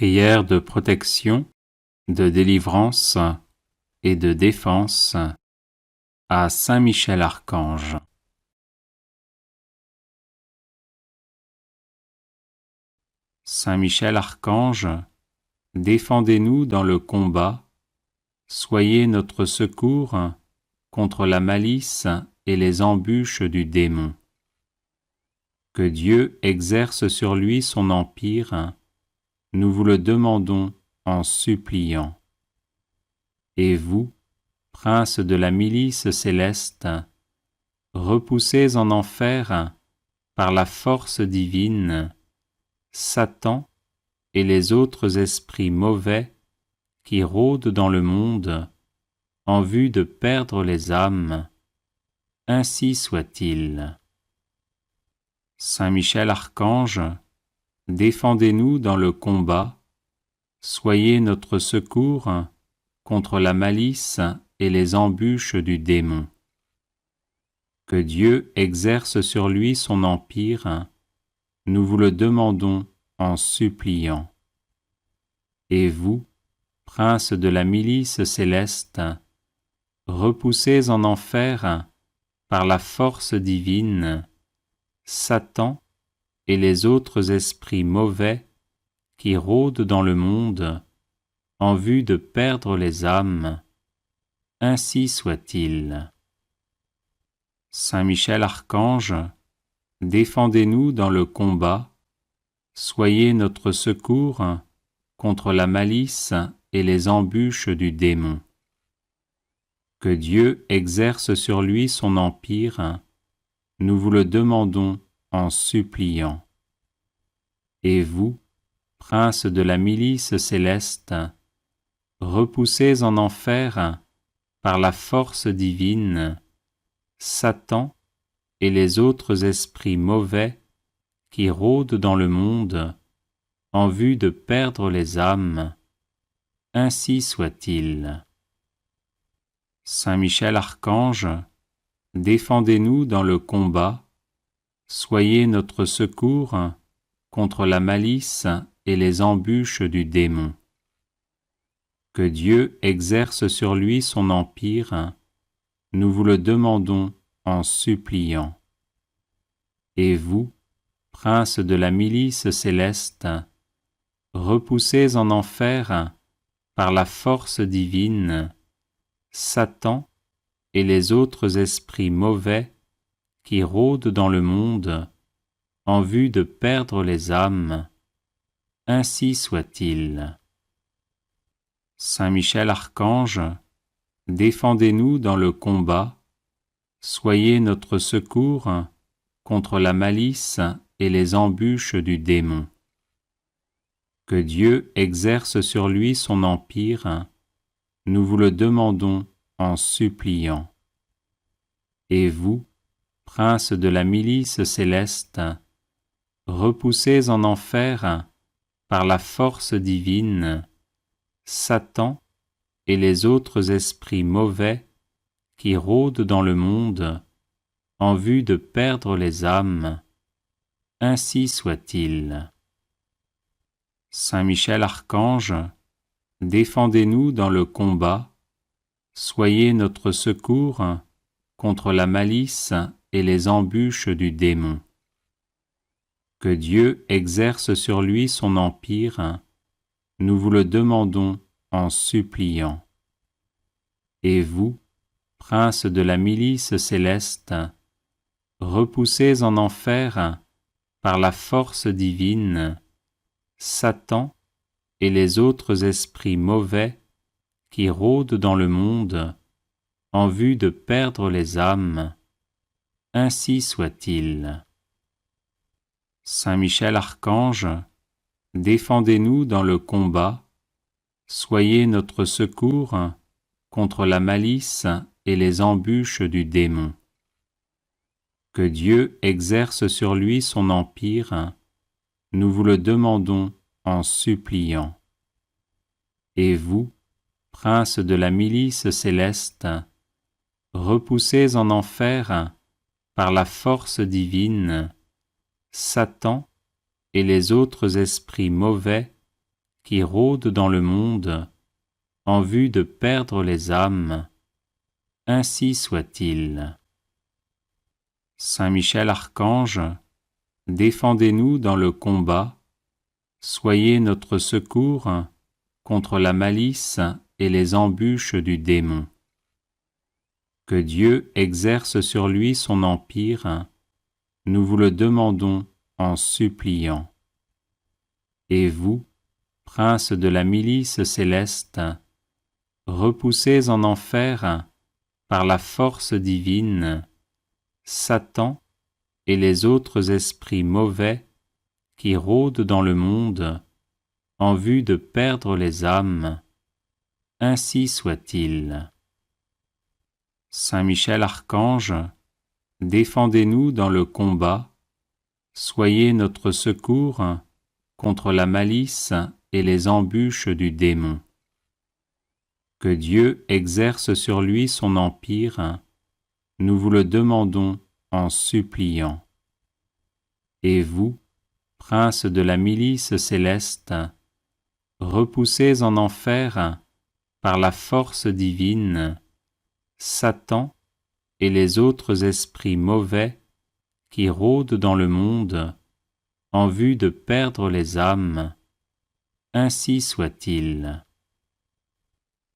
Prière de protection, de délivrance et de défense à Saint Michel Archange. Saint Michel Archange, défendez-nous dans le combat, soyez notre secours contre la malice et les embûches du démon. Que Dieu exerce sur lui son empire, nous vous le demandons en suppliant. Et vous, princes de la milice céleste, repoussez en enfer, par la force divine, Satan et les autres esprits mauvais qui rôdent dans le monde en vue de perdre les âmes. Ainsi soit-il. Saint Michel Archange, défendez-nous dans le combat, soyez notre secours contre la malice et les embûches du démon. Que Dieu exerce sur lui son empire, nous vous le demandons en suppliant. Et vous, princes de la milice céleste, repoussez en enfer, par la force divine, Satan et les autres esprits mauvais qui rôdent dans le monde en vue de perdre les âmes. Ainsi soit-il. Saint Michel Archange, défendez-nous dans le combat, soyez notre secours contre la malice et les embûches du démon. Que Dieu exerce sur lui son empire, nous vous le demandons en suppliant. Et vous, princes de la milice céleste, repoussez en enfer, par la force divine, Satan et les autres esprits mauvais qui rôdent dans le monde en vue de perdre les âmes. Ainsi soit-il. Saint Michel Archange, défendez-nous dans le combat, soyez notre secours contre la malice et les embûches du démon. Que Dieu exerce sur lui son empire, nous vous le demandons en suppliant. Et vous, princes de la milice céleste, repoussez en enfer, par la force divine, Satan et les autres esprits mauvais qui rôdent dans le monde en vue de perdre les âmes. Ainsi soit-il. Saint Michel Archange, défendez-nous dans le combat, soyez notre secours contre la malice et les embûches du démon. Que Dieu exerce sur lui son empire, nous vous le demandons en suppliant. Et vous, princes de la milice céleste, repoussez en enfer, par la force divine, Satan et les autres esprits mauvais qui rôdent dans le monde en vue de perdre les âmes. Ainsi soit-il. Saint Michel Archange, défendez-nous dans le combat, soyez notre secours contre la malice et les embûches du démon. Que Dieu exerce sur lui son empire, nous vous le demandons en suppliant. Et vous, princes de la milice céleste, repoussez en enfer, par la force divine, Satan et les autres esprits mauvais qui rôdent dans le monde en vue de perdre les âmes. Ainsi soit-il. Saint Michel Archange, défendez-nous dans le combat, soyez notre secours contre la malice et les embûches du démon. Que Dieu exerce sur lui son empire, nous vous le demandons en suppliant. Et vous, princes de la milice céleste, repoussez en enfer, par la force divine, Satan et les autres esprits mauvais qui rôdent dans le monde en vue de perdre les âmes, ainsi soit-il. Saint Michel Archange, défendez-nous dans le combat, soyez notre secours contre la malice et les embûches du démon. Que Dieu exerce sur lui son empire, nous vous le demandons en suppliant. Et vous, prince de la milice céleste, repoussez en enfer, par la force divine, Satan et les autres esprits mauvais qui rôdent dans le monde en vue de perdre les âmes, ainsi soit-il. Saint Michel Archange, défendez-nous dans le combat, soyez notre secours contre la malice et les embûches du démon. Que Dieu exerce sur lui son empire, nous vous le demandons en suppliant. Et vous, prince de la milice céleste, repoussez en enfer, par la force divine, Satan et les autres esprits mauvais qui rôdent dans le monde en vue de perdre les âmes, ainsi soit-il.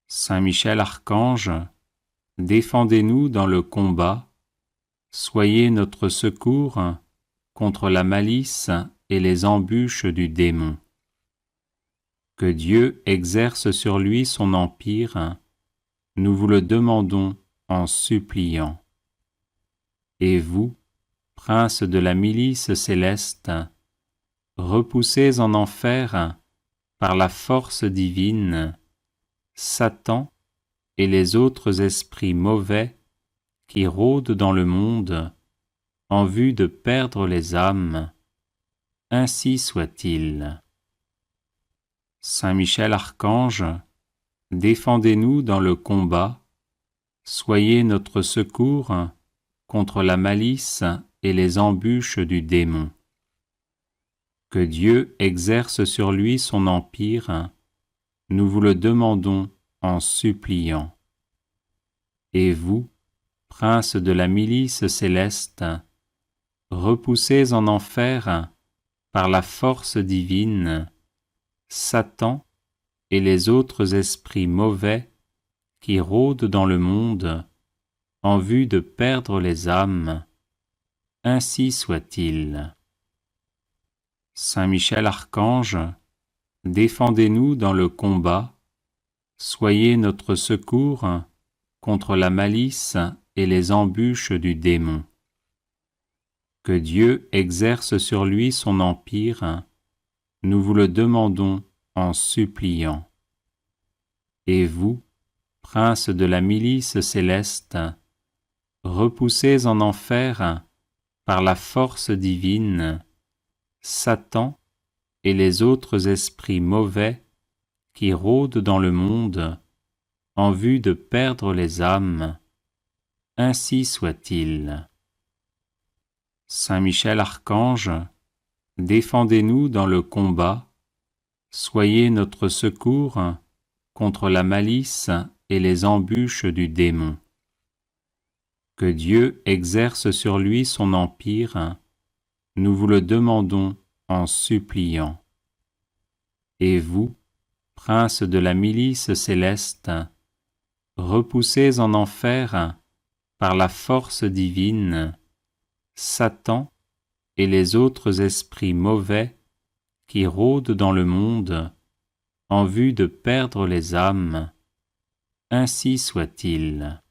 Saint Michel Archange, défendez-nous dans le combat, soyez notre secours contre la malice et les embûches du démon. Que Dieu exerce sur lui son empire, nous vous le demandons en suppliant. Et vous, prince de la milice céleste, repoussez en enfer, par la force divine, Satan et les autres esprits mauvais qui rôdent dans le monde en vue de perdre les âmes, ainsi soit-il. Saint Michel Archange, défendez-nous dans le combat, soyez notre secours contre la malice et les embûches du démon. Que Dieu exerce sur lui son empire, nous vous le demandons en suppliant. Et vous, prince de la milice céleste, repoussez en enfer, par la force divine, Satan et les autres esprits mauvais qui rôdent dans le monde en vue de perdre les âmes, ainsi soit-il. Saint Michel Archange, défendez-nous dans le combat, soyez notre secours contre la malice et les embûches du démon. Que Dieu exerce sur lui son empire, nous vous le demandons en suppliant. Et vous, prince de la milice céleste, repoussez en enfer, par la force divine, Satan et les autres esprits mauvais qui rôdent dans le monde en vue de perdre les âmes, ainsi soit-il. Saint Michel Archange, défendez-nous dans le combat, soyez notre secours contre la malice et les embûches du démon. Que Dieu exerce sur lui son empire, nous vous le demandons en suppliant. Et vous, prince de la milice céleste, repoussez en enfer, par la force divine, Satan et les autres esprits mauvais qui rôdent dans le monde en vue de perdre les âmes, ainsi soit-il.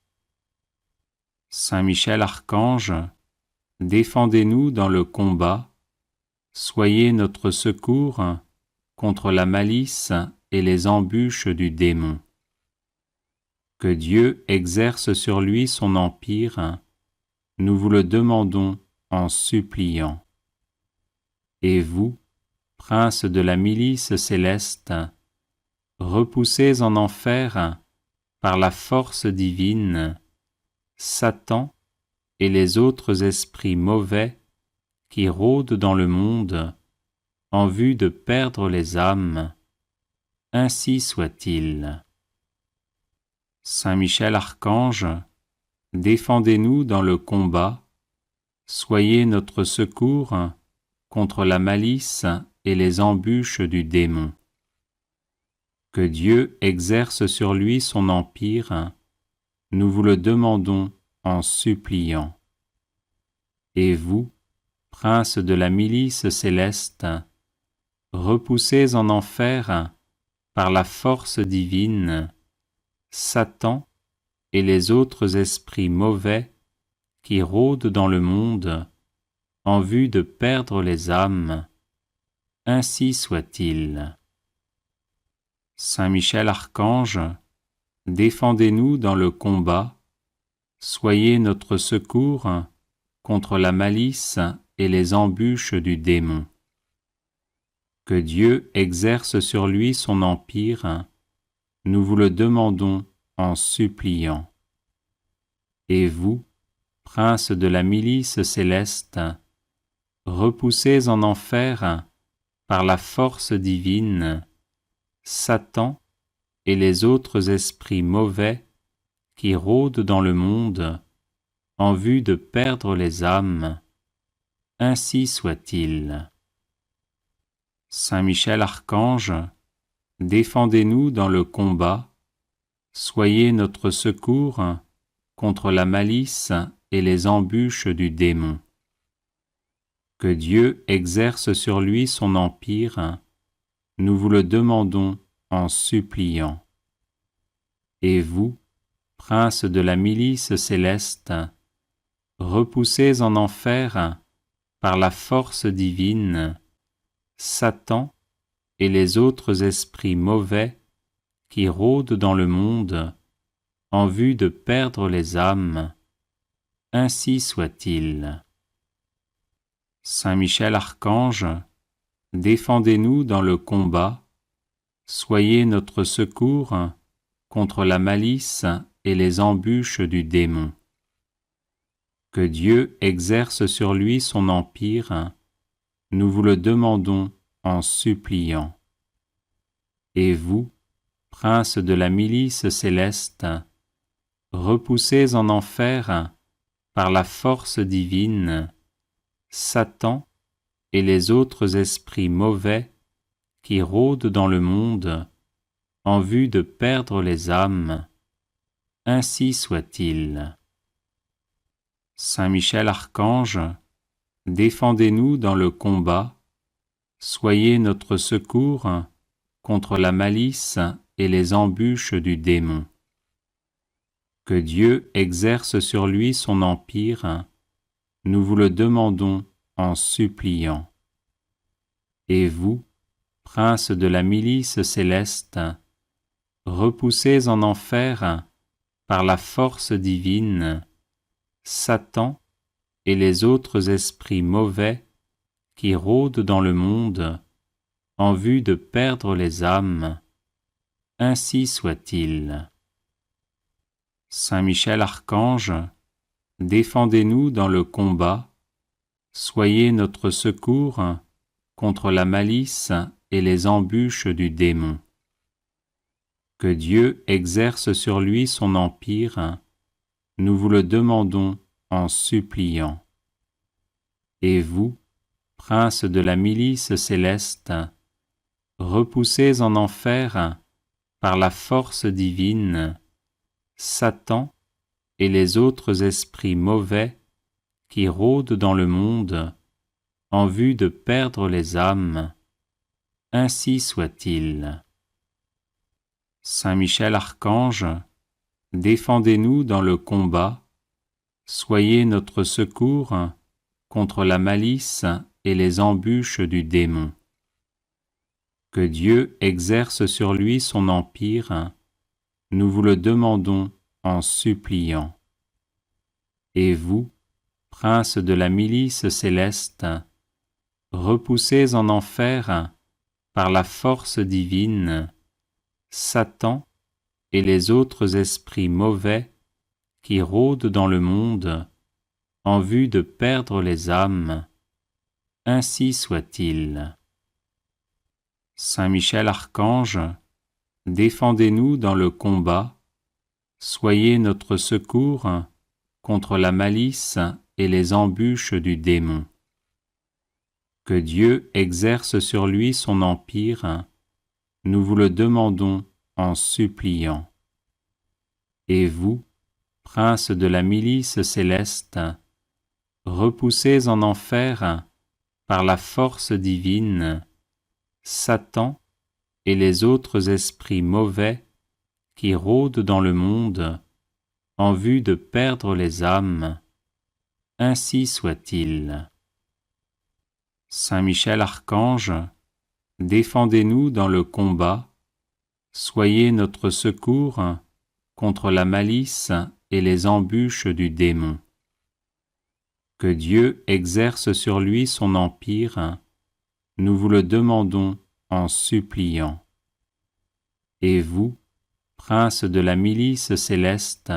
Saint Michel Archange, défendez-nous dans le combat, soyez notre secours contre la malice et les embûches du démon. Que Dieu exerce sur lui son empire, nous vous le demandons en suppliant. Et vous, prince de la milice céleste, repoussez en enfer, par la force divine, Satan et les autres esprits mauvais qui rôdent dans le monde en vue de perdre les âmes, ainsi soit-il. Saint Michel Archange, défendez-nous dans le combat, soyez notre secours contre la malice et les embûches du démon. Que Dieu exerce sur lui son empire, nous vous le demandons en suppliant. Et vous, prince de la milice céleste, repoussez en enfer, par la force divine, Satan et les autres esprits mauvais qui rôdent dans le monde en vue de perdre les âmes, ainsi soit-il. Saint Michel Archange, défendez-nous dans le combat, soyez notre secours contre la malice et les embûches du démon. Que Dieu exerce sur lui son empire, nous vous le demandons en suppliant. Et vous, prince de la milice céleste, repoussez en enfer, par la force divine, Satan et les autres esprits mauvais qui rôdent dans le monde en vue de perdre les âmes, ainsi soit-il. Saint Michel Archange, défendez-nous dans le combat, soyez notre secours contre la malice et les embûches du démon. Que Dieu exerce sur lui son empire, nous vous le demandons en suppliant. Et vous, prince de la milice céleste, repoussez en enfer, par la force divine, Satan et les autres esprits mauvais qui rôdent dans le monde en vue de perdre les âmes, ainsi soit-il. Saint Michel Archange, défendez-nous dans le combat, soyez notre secours contre la malice et les embûches du démon. Que Dieu exerce sur lui son empire, nous vous le demandons en suppliant. Et vous, prince de la milice céleste, repoussez en enfer, par la force divine, Satan et les autres esprits mauvais qui rôdent dans le monde en vue de perdre les âmes, ainsi soit-il. Saint Michel Archange, défendez-nous dans le combat, soyez notre secours contre la malice et les embûches du démon. Que Dieu exerce sur lui son empire, nous vous le demandons en suppliant. Et vous, prince de la milice céleste, repoussez en enfer, par la force divine, Satan et les autres esprits mauvais qui rôdent dans le monde en vue de perdre les âmes, ainsi soit-il. Saint Michel Archange, défendez-nous dans le combat, soyez notre secours contre la malice et les embûches du démon. Que Dieu exerce sur lui son empire, nous vous le demandons en suppliant. Et vous, prince de la milice céleste, repoussez en enfer, par la force divine, Satan et les autres esprits mauvais qui rôdent dans le monde en vue de perdre les âmes, ainsi soit-il. Saint Michel Archange, défendez-nous dans le combat, soyez notre secours contre la malice et les embûches du démon. Que Dieu exerce sur lui son empire, nous vous le demandons en suppliant. Et vous, prince de la milice céleste, repoussez en enfer, par la force divine, Satan et les autres esprits mauvais qui rôdent dans le monde en vue de perdre les âmes, ainsi soit-il. Saint Michel Archange, défendez-nous dans le combat, soyez notre secours contre la malice et les embûches du démon. Que Dieu exerce sur lui son empire, nous vous le demandons en suppliant. Et vous, princes de la milice céleste, repoussez en enfer, par la force divine, Satan et les autres esprits mauvais qui rôdent dans le monde en vue de perdre les âmes. Ainsi soit-il. Saint Michel Archange, défendez-nous dans le combat, soyez notre secours contre la malice et les embûches du démon. Que Dieu exerce sur lui son empire, nous vous le demandons en suppliant. Et vous, princes de la milice céleste,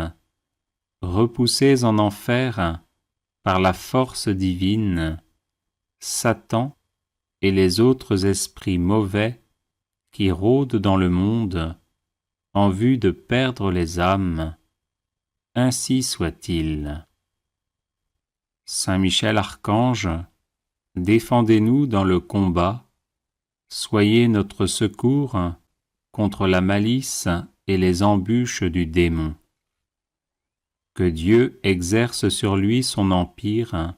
repoussez en enfer, par la force divine, Satan et les autres esprits mauvais qui rôdent dans le monde en vue de perdre les âmes. Ainsi soit-il. Saint Michel Archange, défendez-nous dans le combat, soyez notre secours contre la malice et les embûches du démon. Que Dieu exerce sur lui son empire,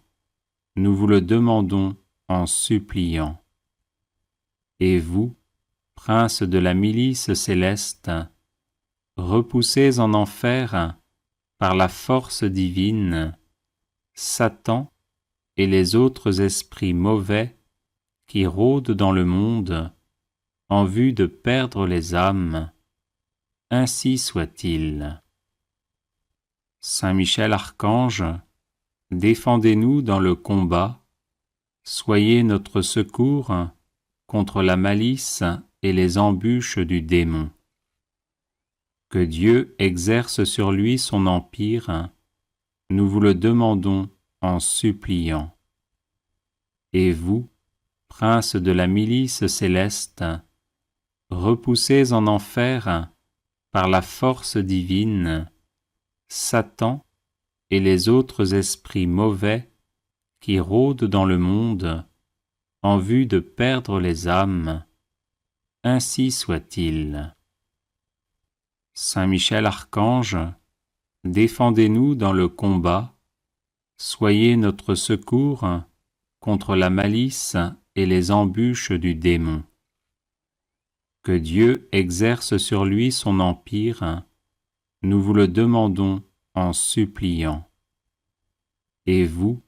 nous vous le demandons en suppliant. Et vous, princes de la milice céleste, repoussez en enfer, par la force divine, Satan et les autres esprits mauvais qui rôdent dans le monde en vue de perdre les âmes. Ainsi soit-il. Saint Michel Archange, défendez-nous dans le combat, soyez notre secours contre la malice et les embûches du démon. Que Dieu exerce sur lui son empire, nous vous le demandons en suppliant. Et vous, princes de la milice céleste, repoussez en enfer, par la force divine, Satan et les autres esprits mauvais qui rôdent dans le monde en vue de perdre les âmes. Ainsi soit-il. Saint Michel Archange, défendez-nous dans le combat, soyez notre secours contre la malice et les embûches du démon. Que Dieu exerce sur lui son empire, nous vous le demandons en suppliant. Et vous,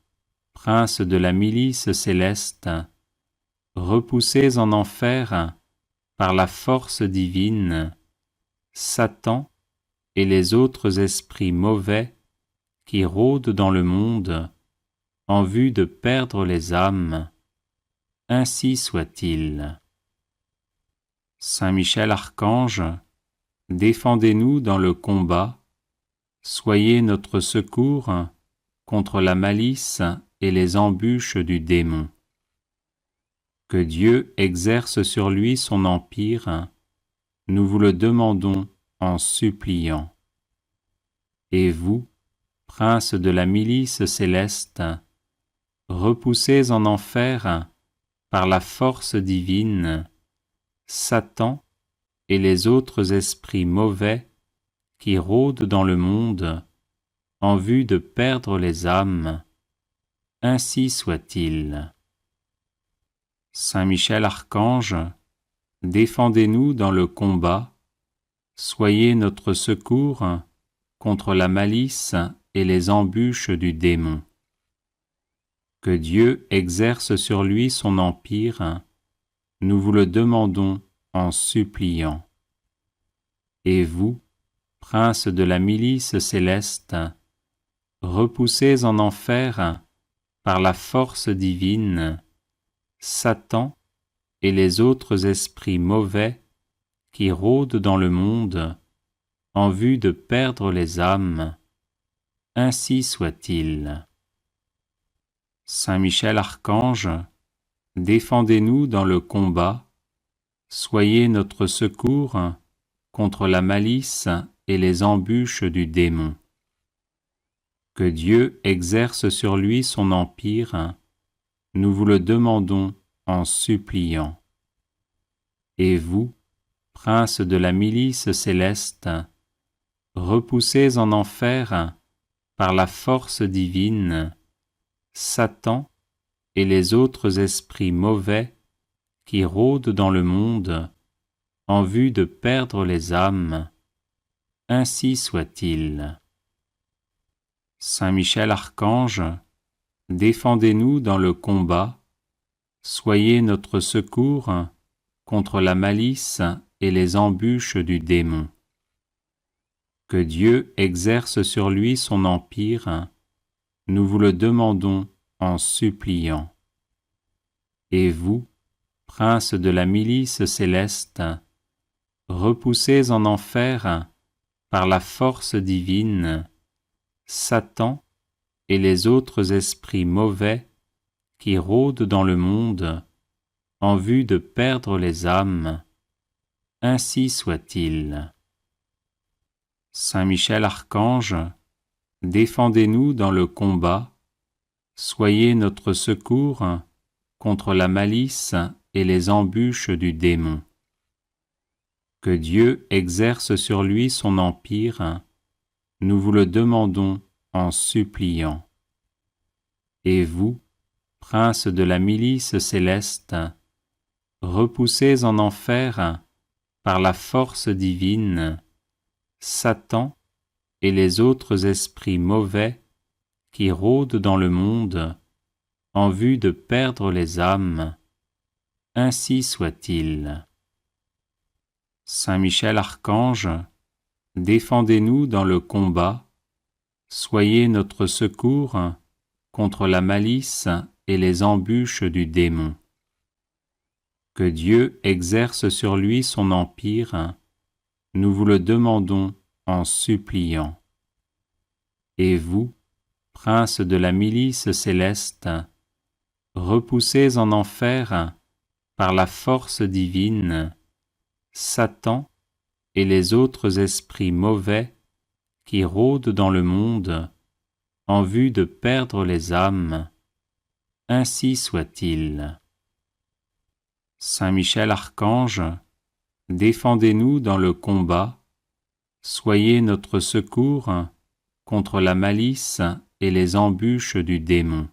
princes de la milice céleste, repoussez en enfer, par la force divine, Satan et les autres esprits mauvais qui rôdent dans le monde en vue de perdre les âmes. Ainsi soit-il. Saint Michel Archange, défendez-nous dans le combat, soyez notre secours contre la malice et les embûches du démon. Que Dieu exerce sur lui son empire, nous vous le demandons en suppliant. Et vous, princes de la milice céleste, repoussez en enfer, par la force divine, Satan et les autres esprits mauvais qui rôdent dans le monde en vue de perdre les âmes. Ainsi soit-il. Saint Michel Archange, défendez-nous dans le combat, soyez notre secours contre la malice et les embûches du démon. Que Dieu exerce sur lui son empire, nous vous le demandons en suppliant. Et vous, princes de la milice céleste, repoussez en enfer, par la force divine, Satan et les autres esprits mauvais qui rôdent dans le monde en vue de perdre les âmes. Ainsi soit-il. Saint Michel Archange, défendez-nous dans le combat, soyez notre secours contre la malice et les embûches du démon. Que Dieu exerce sur lui son empire, nous vous le demandons en suppliant. Et vous, princes de la milice céleste, repoussez en enfer, par la force divine, Satan et les autres esprits mauvais qui rôdent dans le monde en vue de perdre les âmes, ainsi soit-il. Saint Michel Archange, défendez-nous dans le combat, soyez notre secours contre la malice et les embûches du démon. Que Dieu exerce sur lui son empire, nous vous le demandons en suppliant. Et vous, princes de la milice céleste, repoussez en enfer, par la force divine, Satan et les autres esprits mauvais qui rôdent dans le monde en vue de perdre les âmes, ainsi soit-il. Saint Michel Archange, défendez-nous dans le combat, soyez notre secours contre la malice et les embûches du démon. Que Dieu exerce sur lui son empire, nous vous le demandons en suppliant. Et vous, princes de la milice céleste, repoussez en enfer, par la force divine, Satan et les autres esprits mauvais qui rôdent dans le monde en vue de perdre les âmes, ainsi soit-il. Saint Michel Archange, défendez-nous dans le combat, soyez notre secours contre la malice et les embûches du démon. Que Dieu exerce sur lui son empire, nous vous le demandons en suppliant. Et vous, princes de la milice céleste, repoussez en enfer, par la force divine, Satan et les autres esprits mauvais qui rôdent dans le monde en vue de perdre les âmes, ainsi soit-il. Saint Michel Archange, défendez-nous dans le combat, soyez notre secours contre la malice et les embûches du démon.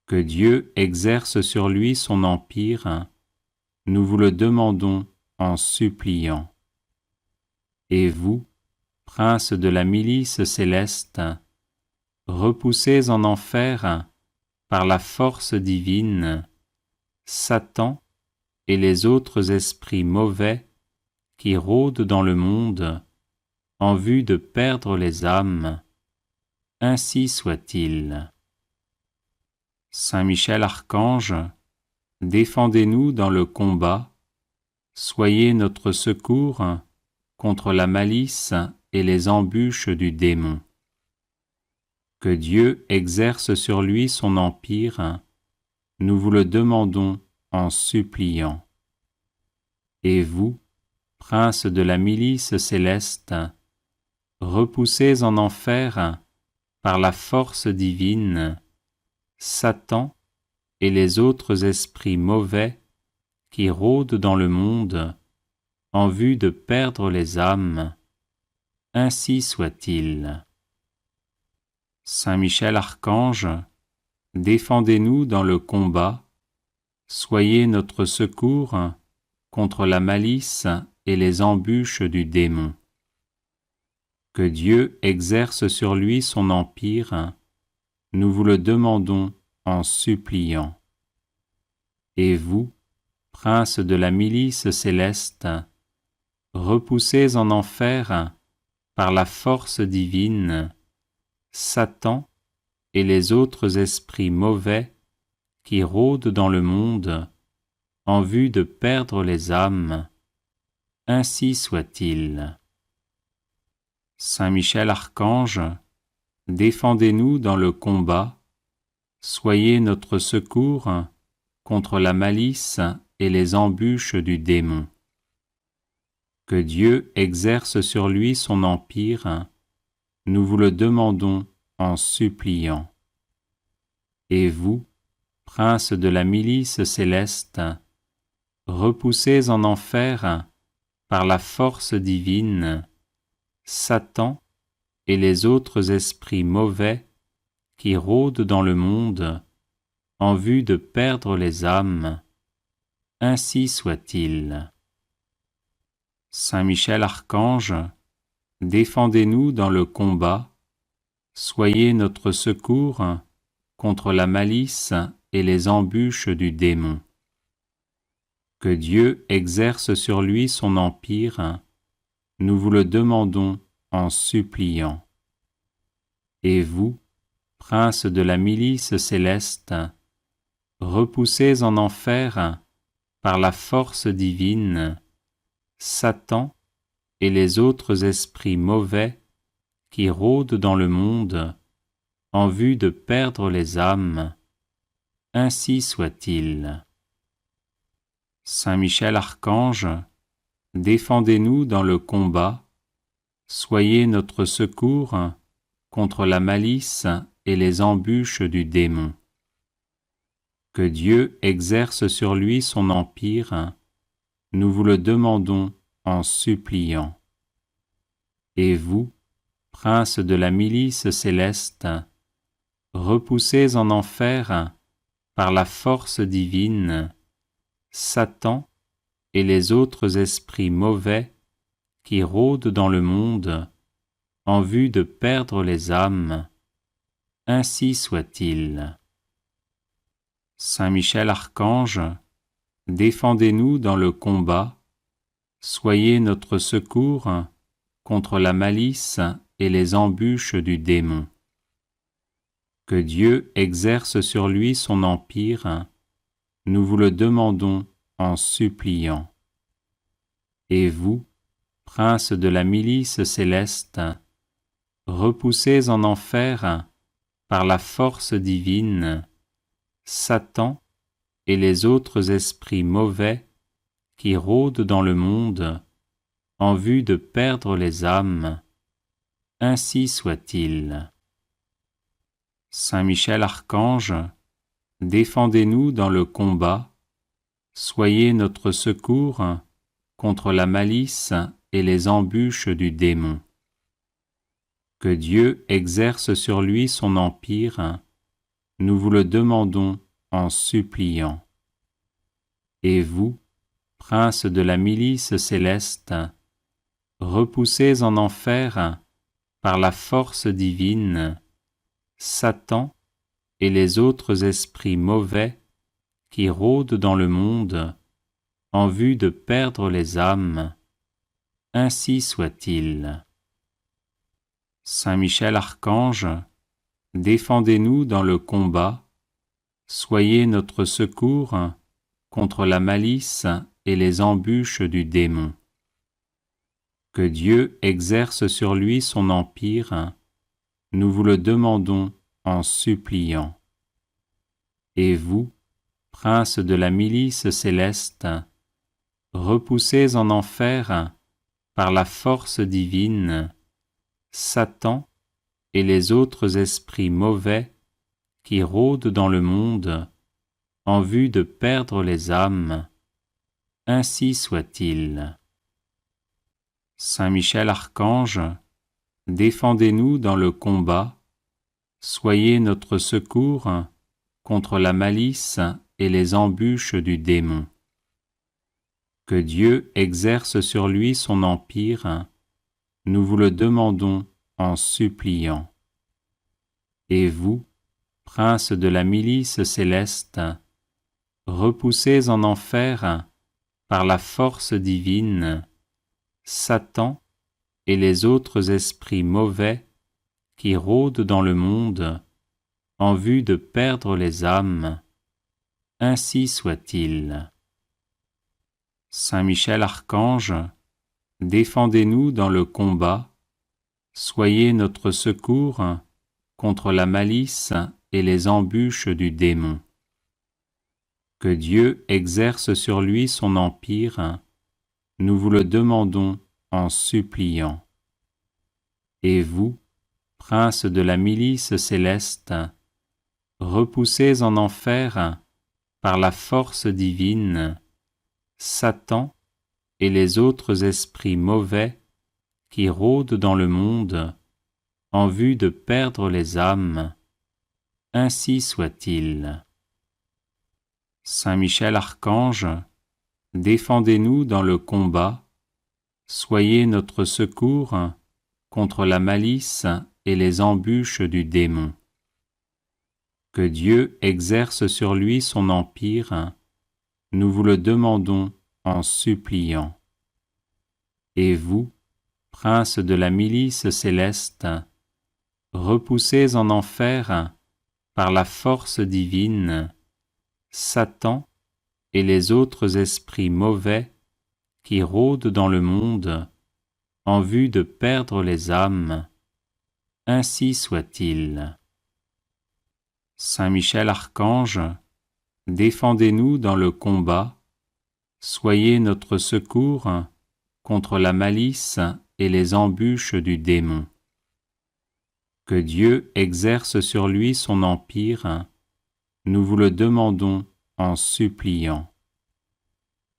Que Dieu exerce sur lui son empire, nous vous le demandons en suppliant. Et vous, princes de la milice céleste, repoussez en enfer, par la force divine, Satan et les autres esprits mauvais qui rôdent dans le monde en vue de perdre les âmes, ainsi soit-il. Saint Michel Archange, défendez-nous dans le combat, soyez notre secours contre la malice et les embûches du démon. Que Dieu exerce sur lui son empire, nous vous le demandons en suppliant. Et vous, princes de la milice céleste, repoussez en enfer, par la force divine, Satan et les autres esprits mauvais qui rôdent dans le monde en vue de perdre les âmes, ainsi soit-il. Saint Michel Archange, défendez-nous dans le combat, soyez notre secours contre la malice et les embûches du démon. Que Dieu exerce sur lui son empire, nous vous le demandons en suppliant. Et vous, princes de la milice céleste, repoussez en enfer, par la force divine, Satan et les autres esprits mauvais qui rôdent dans le monde en vue de perdre les âmes, ainsi soit-il. Saint Michel Archange, défendez-nous dans le combat, soyez notre secours contre la malice et les embûches du démon. Que Dieu exerce sur lui son empire, nous vous le demandons en suppliant. Et vous, princes de la milice céleste, repoussés en enfer par la force divine, Satan et les autres esprits mauvais qui rôdent dans le monde en vue de perdre les âmes, ainsi soit-il. Saint Michel Archange, défendez-nous dans le combat, soyez notre secours contre la malice et les embûches du démon. Que Dieu exerce sur lui son empire, nous vous le demandons en suppliant. Et vous, princes de la milice céleste, repoussés en enfer par la force divine, Satan et les autres esprits mauvais qui rôdent dans le monde en vue de perdre les âmes, ainsi soit-il. Saint Michel Archange, défendez-nous dans le combat, soyez notre secours contre la malice et les embûches du démon. Que Dieu exerce sur lui son empire, nous vous le demandons en suppliant. Et vous, princes de la milice céleste, repoussés en enfer par la force divine, Satan et les autres esprits mauvais qui rôdent dans le monde en vue de perdre les âmes, ainsi soit-il. Saint Michel Archange, défendez-nous dans le combat, soyez notre secours contre la malice et les embûches du démon. Que Dieu exerce sur lui son empire, nous vous le demandons en suppliant. Et vous, princes de la milice céleste, repoussés en enfer par la force divine, Satan et les autres esprits mauvais qui rôdent dans le monde en vue de perdre les âmes, ainsi soit-il. Saint Michel Archange, défendez-nous dans le combat, soyez notre secours contre la malice et les embûches du démon. Que Dieu exerce sur lui son empire, nous vous le demandons en suppliant. Et vous, princes de la milice céleste, repoussés en enfer par la force divine, Satan et les autres esprits mauvais qui rôdent dans le monde en vue de perdre les âmes, ainsi soit-il. Saint Michel Archange, défendez-nous dans le combat, soyez notre secours contre la malice et les embûches du démon. Que Dieu exerce sur lui son empire, nous vous le demandons en suppliant. Et vous, princes de la milice céleste, repoussés en enfer par la force divine, Satan et les autres esprits mauvais qui rôdent dans le monde en vue de perdre les âmes, ainsi soit-il. Saint Michel Archange, défendez-nous dans le combat, soyez notre secours contre la malice et les embûches du démon. Que Dieu exerce sur lui son empire, nous vous le demandons en suppliant. Et vous, princes de la milice céleste, repoussés en enfer par la force divine, Satan et les autres esprits mauvais qui rôdent dans le monde en vue de perdre les âmes, ainsi soit-il. Saint Michel Archange, défendez-nous dans le combat, soyez notre secours contre la malice et les embûches du démon. Que Dieu exerce sur lui son empire, nous vous le demandons en suppliant. Et vous, prince de la milice céleste, repoussez en enfer, par la force divine, Satan et les autres esprits mauvais qui rôdent dans le monde en vue de perdre les âmes. Ainsi soit-il. Saint Michel Archange, défendez-nous dans le combat, soyez notre secours contre la malice et les embûches du démon. Que Dieu exerce sur lui son empire, nous vous le demandons en suppliant. Et vous, prince de la milice céleste, repoussez en enfer, par la force divine, Satan et les autres esprits mauvais qui rôdent dans le monde en vue de perdre les âmes. Ainsi soit-il. Saint Michel Archange, défendez-nous dans le combat, soyez notre secours contre la malice et les embûches du démon. Que Dieu exerce sur lui son empire, nous vous le demandons en suppliant.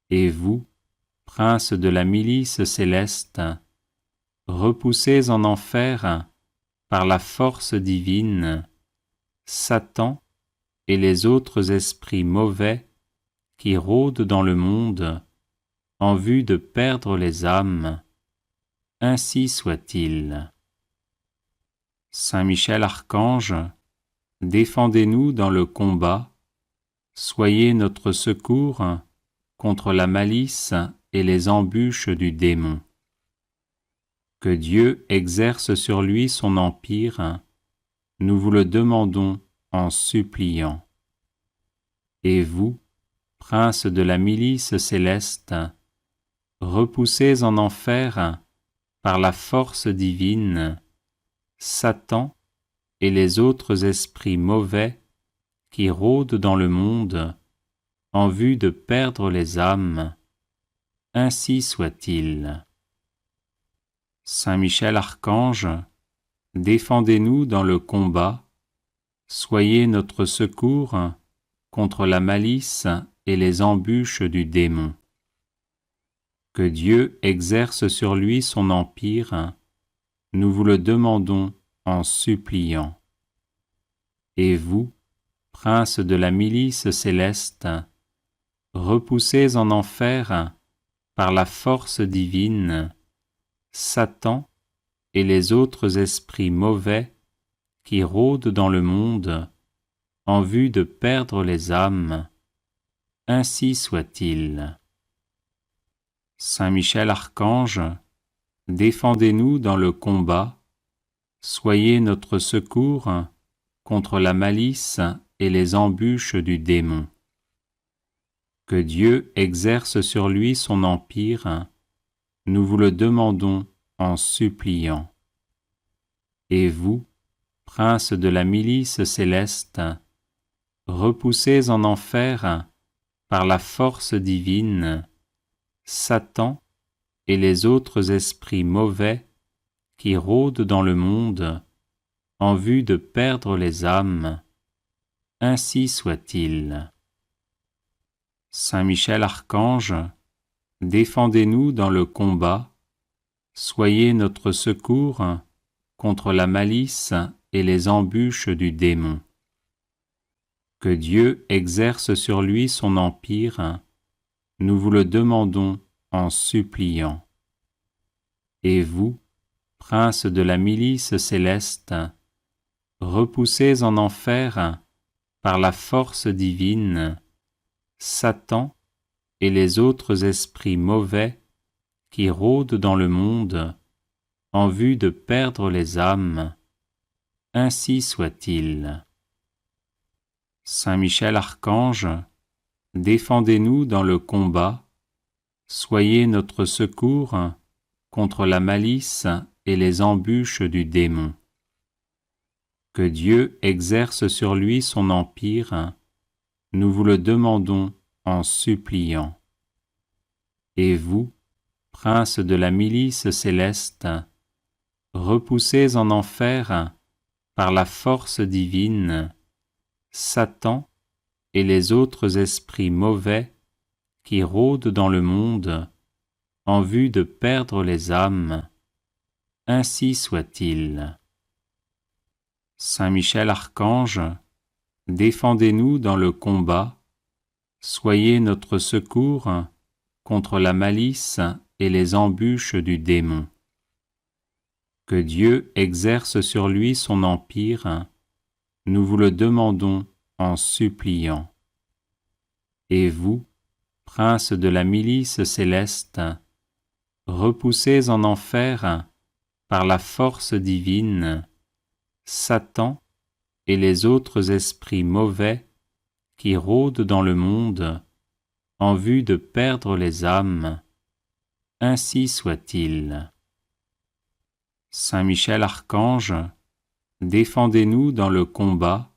Et vous, prince de la milice céleste, repoussez en enfer, par la force divine, Satan et les autres esprits mauvais qui rôdent dans le monde en vue de perdre les âmes. Ainsi soit-il. Saint Michel Archange, défendez-nous dans le combat, soyez notre secours contre la malice et les embûches du démon. Que Dieu exerce sur lui son empire, nous vous le demandons en suppliant. Et vous, prince de la milice céleste, repoussez en enfer, par la force divine, Satan et les autres esprits mauvais qui rôdent dans le monde en vue de perdre les âmes. Ainsi soit-il. Saint Michel Archange, défendez-nous dans le combat, soyez notre secours contre la malice et les embûches du démon. Que Dieu exerce sur lui son empire, nous vous le demandons en suppliant. Et vous, prince de la milice céleste, repoussez en enfer, par la force divine, Satan et les autres esprits mauvais qui rôdent dans le monde en vue de perdre les âmes. Ainsi soit-il. Saint Michel Archange, défendez-nous dans le combat, soyez notre secours contre la malice et les embûches du démon. Que Dieu exerce sur lui son empire, nous vous le demandons en suppliant. Et vous, prince de la milice céleste, repoussez en enfer, par la force divine, Satan et les autres esprits mauvais qui rôdent dans le monde en vue de perdre les âmes. Ainsi soit-il. Saint Michel Archange, défendez-nous dans le combat, soyez notre secours contre la malice et les embûches du démon. Que Dieu exerce sur lui son empire, nous vous le demandons en suppliant. Et vous, prince de la milice céleste, repoussez en enfer, par la force divine, Satan et les autres esprits mauvais qui rôdent dans le monde en vue de perdre les âmes. Ainsi soit-il. Saint Michel Archange, défendez-nous dans le combat, soyez notre secours contre la malice et les embûches du démon. Que Dieu exerce sur lui son empire, nous vous le demandons en suppliant. Et vous, princes de la milice céleste, repoussés en enfer par la force divine, Satan et les autres esprits mauvais qui rôdent dans le monde en vue de perdre les âmes, ainsi soit-il. Saint Michel Archange, défendez-nous dans le combat, soyez notre secours contre la malice et les embûches du démon. Que Dieu exerce sur lui son empire, nous vous le demandons en suppliant. Et vous, princes de la milice céleste, repoussés en enfer par la force divine, Satan et les autres esprits mauvais qui rôdent dans le monde en vue de perdre les âmes, ainsi soit-il. Saint Michel Archange, défendez-nous dans le combat,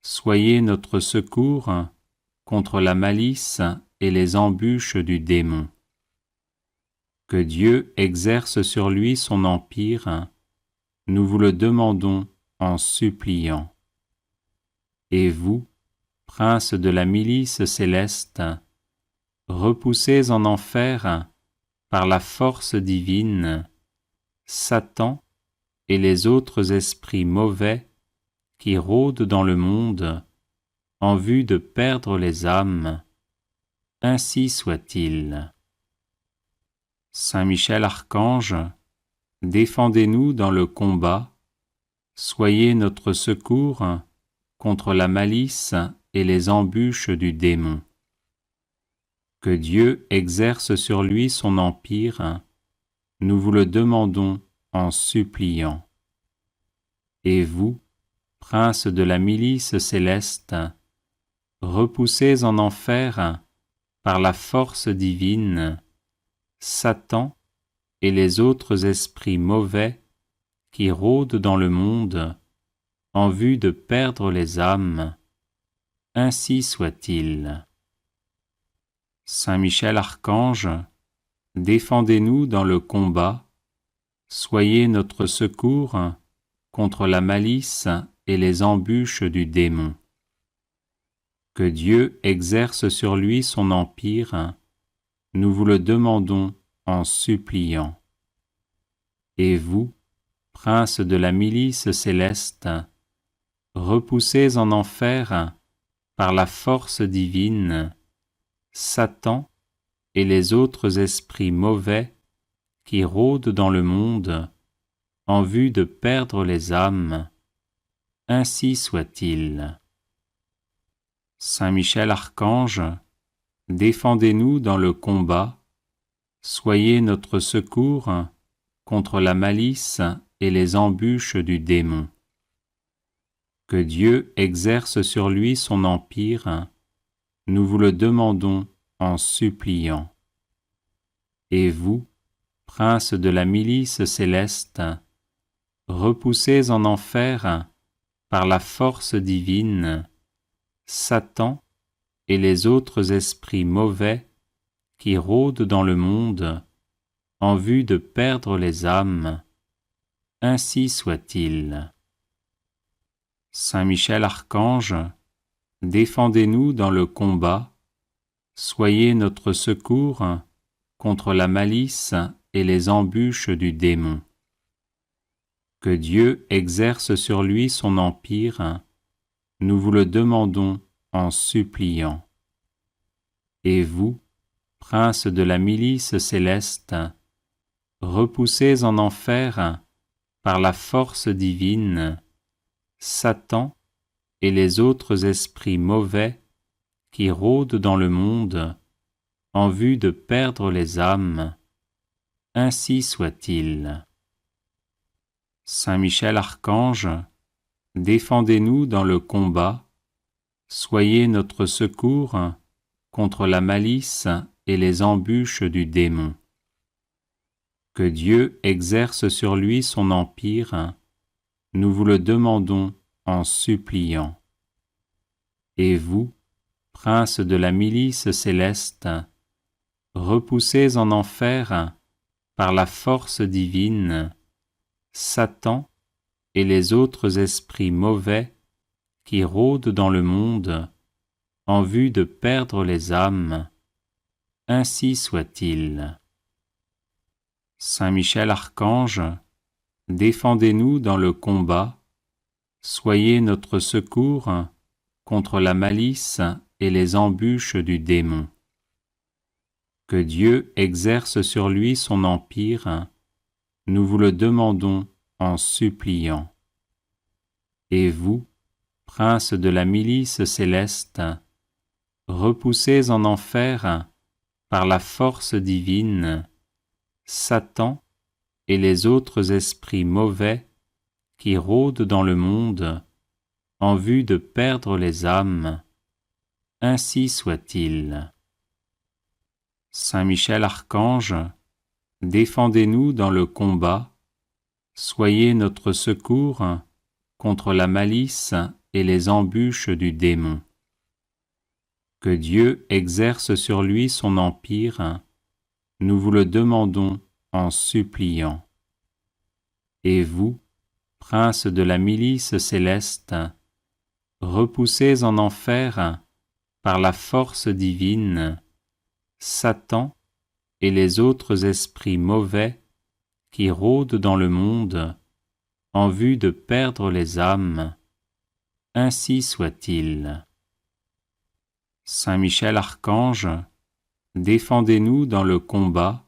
soyez notre secours contre la malice et les embûches du démon. Que Dieu exerce sur lui son empire, nous vous le demandons en suppliant. Et vous, princes de la milice céleste, repoussés en enfer par la force divine, Satan et les autres esprits mauvais qui rôdent dans le monde en vue de perdre les âmes, ainsi soit-il. Saint Michel Archange, défendez-nous dans le combat, soyez notre secours contre la malice et les embûches du démon. Que Dieu exerce sur lui son empire, nous vous le demandons en suppliant. Et vous, princes de la milice céleste, repoussés en enfer par la force divine, Satan et les autres esprits mauvais qui rôdent dans le monde en vue de perdre les âmes, ainsi soit-il. Saint Michel Archange, défendez-nous dans le combat, soyez notre secours contre la malice et les embûches du démon. Que Dieu exerce sur lui son empire, nous vous le demandons en suppliant. Et vous, princes de la milice céleste, repoussés en enfer par la force divine, Satan et les autres esprits mauvais qui rôdent dans le monde en vue de perdre les âmes, ainsi soit-il. Saint Michel Archange, défendez-nous dans le combat, soyez notre secours contre la malice et les embûches du démon. Que Dieu exerce sur lui son empire, nous vous le demandons en suppliant. Et vous, princes de la milice céleste, repoussés en enfer par la force divine, Satan et les autres esprits mauvais qui rôdent dans le monde en vue de perdre les âmes, ainsi soit-il. Saint Michel Archange, défendez-nous dans le combat, soyez notre secours contre la malice et les embûches du démon. Que Dieu exerce sur lui son empire, nous vous le demandons en suppliant. Et vous, princes de la milice céleste, repoussés en enfer par la force divine, Satan et les autres esprits mauvais qui rôdent dans le monde en vue de perdre les âmes, ainsi soit-il. Saint Michel Archange, défendez-nous dans le combat, soyez notre secours contre la malice et les embûches du démon. Que Dieu exerce sur lui son empire, nous vous le demandons en suppliant. Et vous, princes de la milice céleste, repoussez en enfer, par la force divine, Satan et les autres esprits mauvais qui rôdent dans le monde en vue de perdre les âmes. Ainsi soit-il. Saint Michel Archange, défendez-nous dans le combat, soyez notre secours contre la malice et les embûches du démon. Que Dieu exerce sur lui son empire, nous vous le demandons en suppliant. Et vous, prince de la milice céleste, repoussez en enfer, par la force divine, Satan et les autres esprits mauvais qui rôdent dans le monde en vue de perdre les âmes. Ainsi soit-il. Saint Michel Archange, défendez-nous dans le combat, soyez notre secours contre la malice et les embûches du démon. Que Dieu exerce sur lui son empire, nous vous le demandons en suppliant. Et vous, prince de la milice céleste, repoussez en enfer, par la force divine, Satan et les autres esprits mauvais qui rôdent dans le monde en vue de perdre les âmes. Ainsi soit-il. Saint Michel Archange, défendez-nous dans le combat,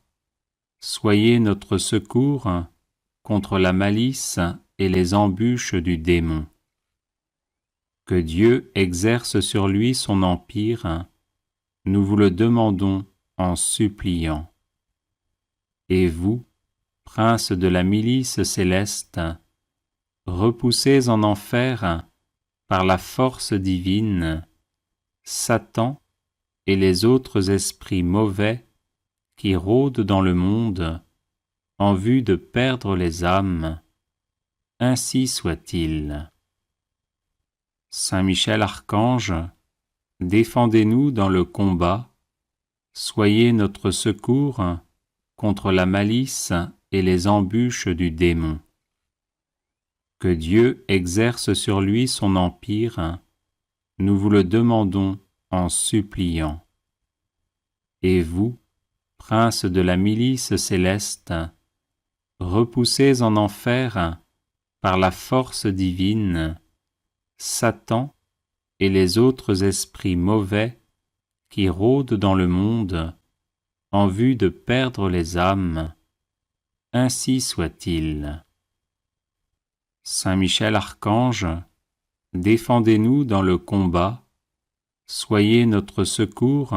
soyez notre secours contre la malice et les embûches du démon. Que Dieu exerce sur lui son empire, nous vous le demandons en suppliant. Et vous, prince de la milice céleste, repoussez en enfer, par la force divine, Satan et les autres esprits mauvais qui rôdent dans le monde en vue de perdre les âmes. Ainsi soit-il. Saint Michel Archange, défendez-nous dans le combat, soyez notre secours contre la malice et les embûches du démon. Que Dieu exerce sur lui son empire, nous vous le demandons en suppliant. Et vous, prince de la milice céleste, repoussez en enfer, par la force divine, Satan et les autres esprits mauvais qui rôdent dans le monde en vue de perdre les âmes. Ainsi soit-il. Saint Michel Archange, défendez-nous dans le combat, soyez notre secours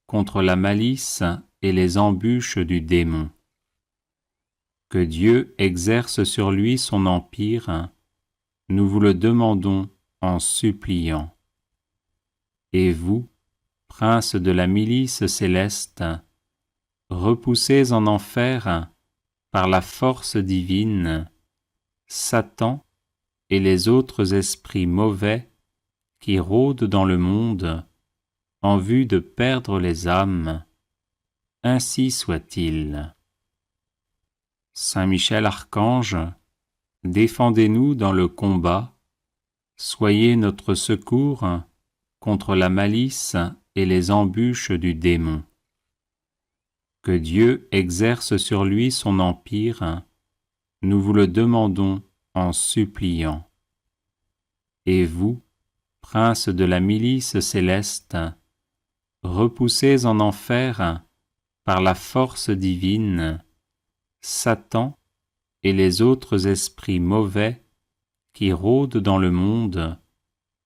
contre la malice et les embûches du démon. Que Dieu exerce sur lui son empire, nous vous le demandons en suppliant. Et vous, prince de la milice céleste, repoussez en enfer, par la force divine, Satan et les autres esprits mauvais qui rôdent dans le monde en vue de perdre les âmes. Ainsi soit-il. Saint Michel Archange, défendez-nous dans le combat, soyez notre secours contre la malice et les embûches du démon. Que Dieu exerce sur lui son empire, nous vous le demandons en suppliant. Et vous, prince de la milice céleste, repoussez en enfer, par la force divine, Satan et les autres esprits mauvais qui rôdent dans le monde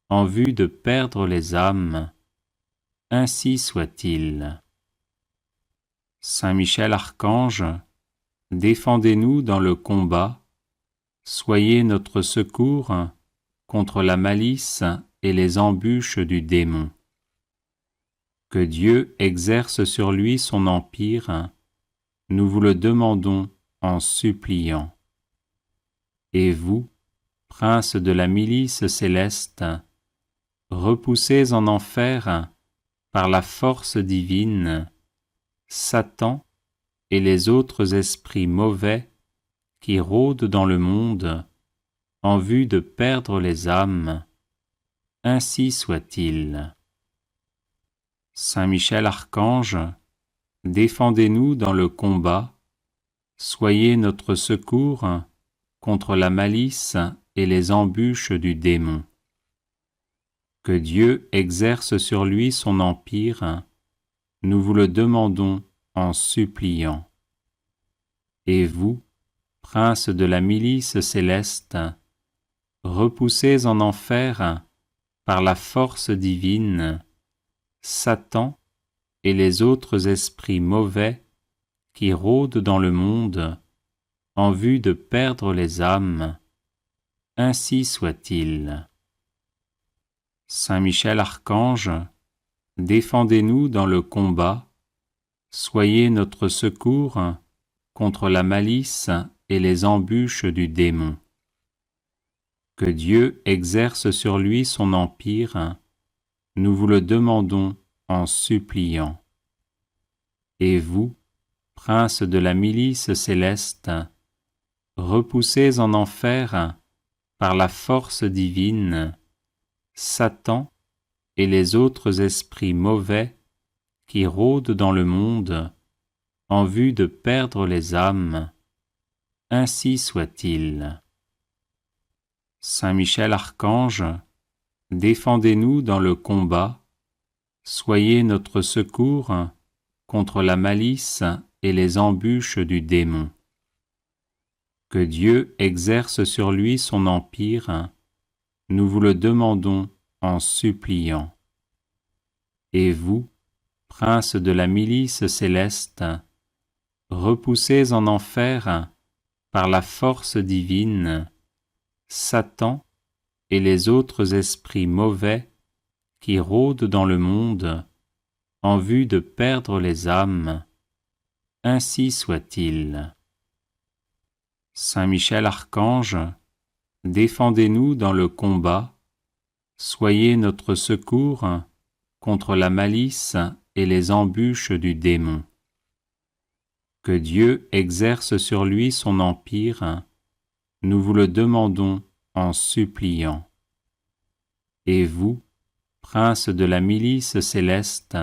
en vue de perdre les âmes. Ainsi soit-il. Saint Michel Archange, défendez-nous dans le combat, soyez notre secours contre la malice et les embûches du démon. Que Dieu exerce sur lui son empire, nous vous le demandons en suppliant. Et vous, prince de la milice céleste, repoussez en enfer, par la force divine, Satan et les autres esprits mauvais qui rôdent dans le monde en vue de perdre les âmes. Ainsi soit-il. Saint Michel Archange, défendez-nous dans le combat, soyez notre secours contre la malice et les embûches du démon. Que Dieu exerce sur lui son empire, nous vous le demandons en suppliant. Et vous, prince de la milice céleste, repoussez en enfer, par la force divine, Satan et les autres esprits mauvais qui rôdent dans le monde en vue de perdre les âmes. Ainsi soit-il. Saint Michel Archange, défendez-nous dans le combat, soyez notre secours contre la malice et les embûches du démon. Que Dieu exerce sur lui son empire, nous vous le demandons en suppliant. Et vous, prince de la milice céleste, repoussez en enfer, par la force divine, Satan et les autres esprits mauvais qui rôdent dans le monde en vue de perdre les âmes. Ainsi soit-il. Saint Michel Archange, défendez-nous dans le combat, soyez notre secours contre la malice et les embûches du démon. Que Dieu exerce sur lui son empire, nous vous le demandons en suppliant. Et vous, prince de la milice céleste, repoussez en enfer, par la force divine, Satan et les autres esprits mauvais qui rôdent dans le monde en vue de perdre les âmes. Ainsi soit-il. Saint Michel Archange, défendez-nous dans le combat, soyez notre secours contre la malice et les embûches du démon. Que Dieu exerce sur lui son empire, nous vous le demandons en suppliant. Et vous, prince de la milice céleste,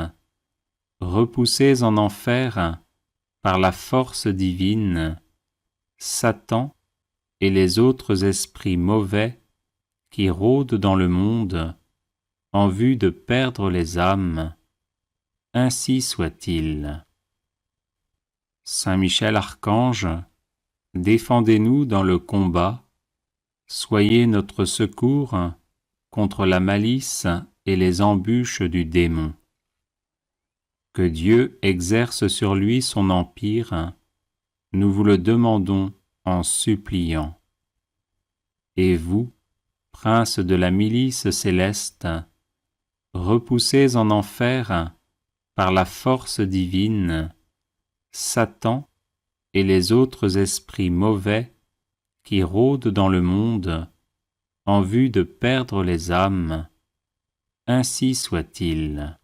repoussez en enfer, par la force divine, Satan et les autres esprits mauvais qui rôdent dans le monde en vue de perdre les âmes. Ainsi soit-il. Saint Michel Archange, défendez-nous dans le combat, soyez notre secours contre la malice et les embûches du démon. Que Dieu exerce sur lui son empire, nous vous le demandons en suppliant. Et vous, prince de la milice céleste, repoussez en enfer, par la force divine, Satan et les autres esprits mauvais qui rôdent dans le monde en vue de perdre les âmes. Ainsi soit-il.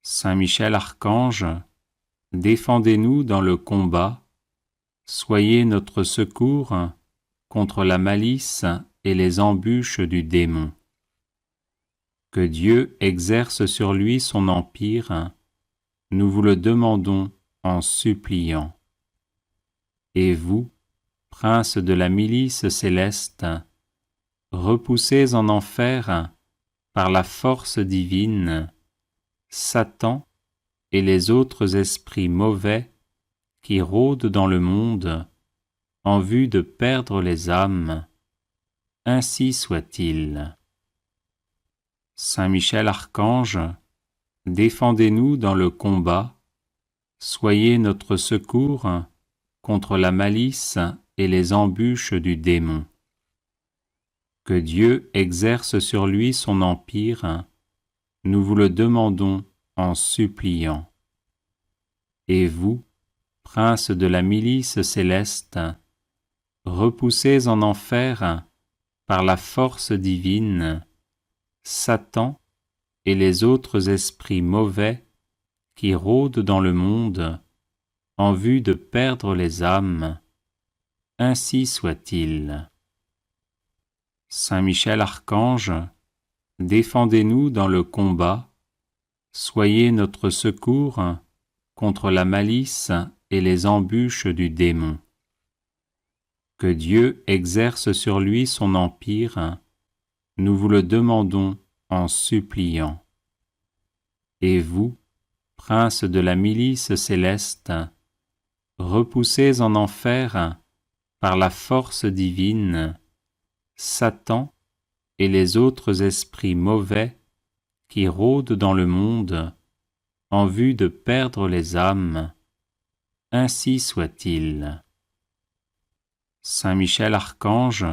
Saint Michel Archange, défendez-nous dans le combat, soyez notre secours contre la malice et les embûches du démon. Que Dieu exerce sur lui son empire, nous vous le demandons en suppliant. Et vous, prince de la milice céleste, repoussez en enfer, par la force divine, Satan et les autres esprits mauvais qui rôdent dans le monde en vue de perdre les âmes. Ainsi soit-il. Saint Michel Archange, défendez-nous dans le combat, soyez notre secours contre la malice et les embûches du démon. Que Dieu exerce sur lui son empire, nous vous le demandons en suppliant. Et vous, prince de la milice céleste, repoussez en enfer, par la force divine, Satan et les autres esprits mauvais qui rôdent dans le monde en vue de perdre les âmes, ainsi soit-il. Saint Michel Archange, défendez-nous dans le combat, soyez notre secours contre la malice et les embûches du démon. Que Dieu exerce sur lui son empire, nous vous le demandons en suppliant. Et vous, princes de la milice céleste, repoussez en enfer, par la force divine, Satan et les autres esprits mauvais qui rôdent dans le monde en vue de perdre les âmes, ainsi soit-il. Saint Michel Archange,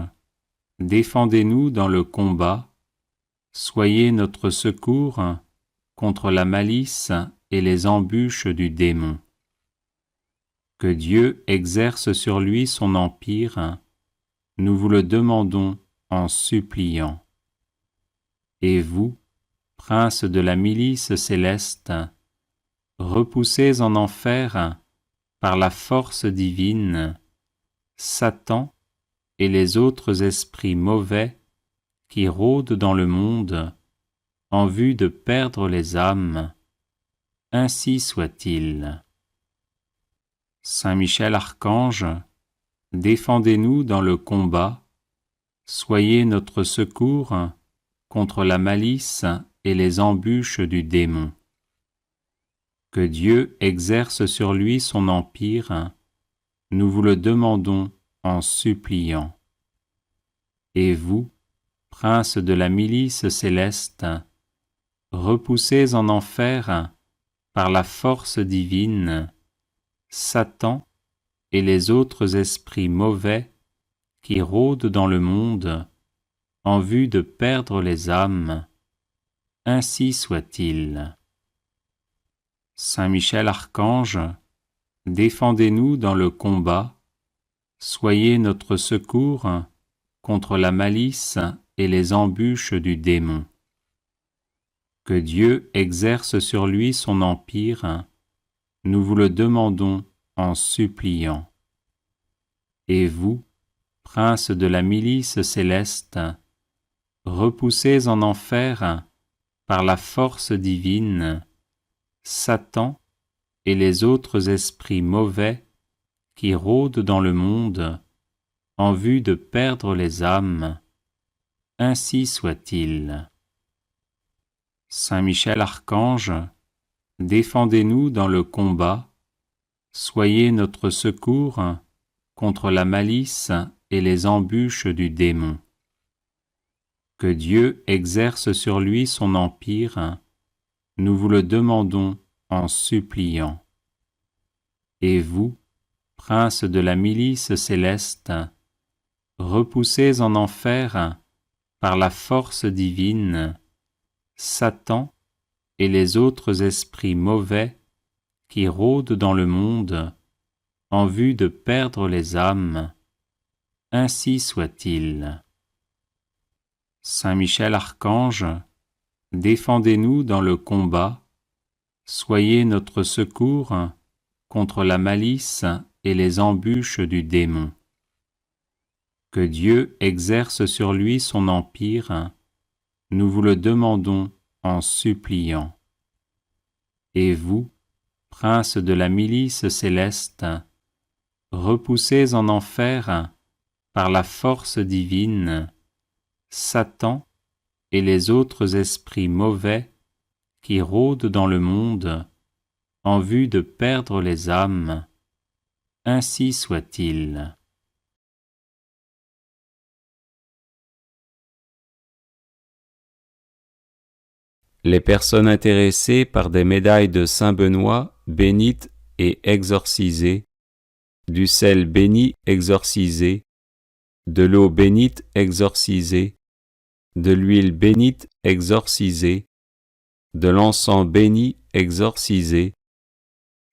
défendez-nous dans le combat, soyez notre secours contre la malice et les embûches du démon. Que Dieu exerce sur lui son empire, nous vous le demandons en suppliant. Et vous, princes de la milice céleste, repoussez en enfer, par la force divine, Satan et les autres esprits mauvais qui rôdent dans le monde en vue de perdre les âmes, ainsi soit-il. Saint Michel Archange, défendez-nous dans le combat, soyez notre secours contre la malice et les embûches du démon. Que Dieu exerce sur lui son empire, nous vous le demandons en suppliant. Et vous, princes de la milice céleste, repoussez en enfer, par la force divine, Satan et les autres esprits mauvais qui rôdent dans le monde en vue de perdre les âmes, ainsi soit-il. Saint Michel Archange, défendez-nous dans le combat, soyez notre secours contre la malice et les embûches du démon. Que Dieu exerce sur lui son empire, nous vous le demandons en suppliant. Et vous, princes de la milice céleste, repoussez en enfer, par la force divine, Satan et les autres esprits mauvais qui rôdent dans le monde en vue de perdre les âmes, ainsi soit-il. Saint Michel Archange, défendez-nous dans le combat, soyez notre secours contre la malice et les embûches du démon. Que Dieu exerce sur lui son empire, nous vous le demandons en suppliant. Et vous, princes de la milice céleste, repoussez en enfer, par la force divine, Satan et les autres esprits mauvais qui rôdent dans le monde en vue de perdre les âmes, ainsi soit-il. Saint Michel Archange, défendez-nous dans le combat, soyez notre secours contre la malice et les embûches du démon. Que Dieu exerce sur lui son empire, nous vous le demandons en suppliant. Et vous, princes de la milice céleste, repoussez en enfer, par la force divine, Satan et les autres esprits mauvais qui rôdent dans le monde en vue de perdre les âmes, ainsi soit-il. Les personnes intéressées par des médailles de Saint Benoît bénites et exorcisées, du sel béni exorcisé, de l'eau bénite exorcisée, de l'huile bénite exorcisée, de l'encens béni exorcisé,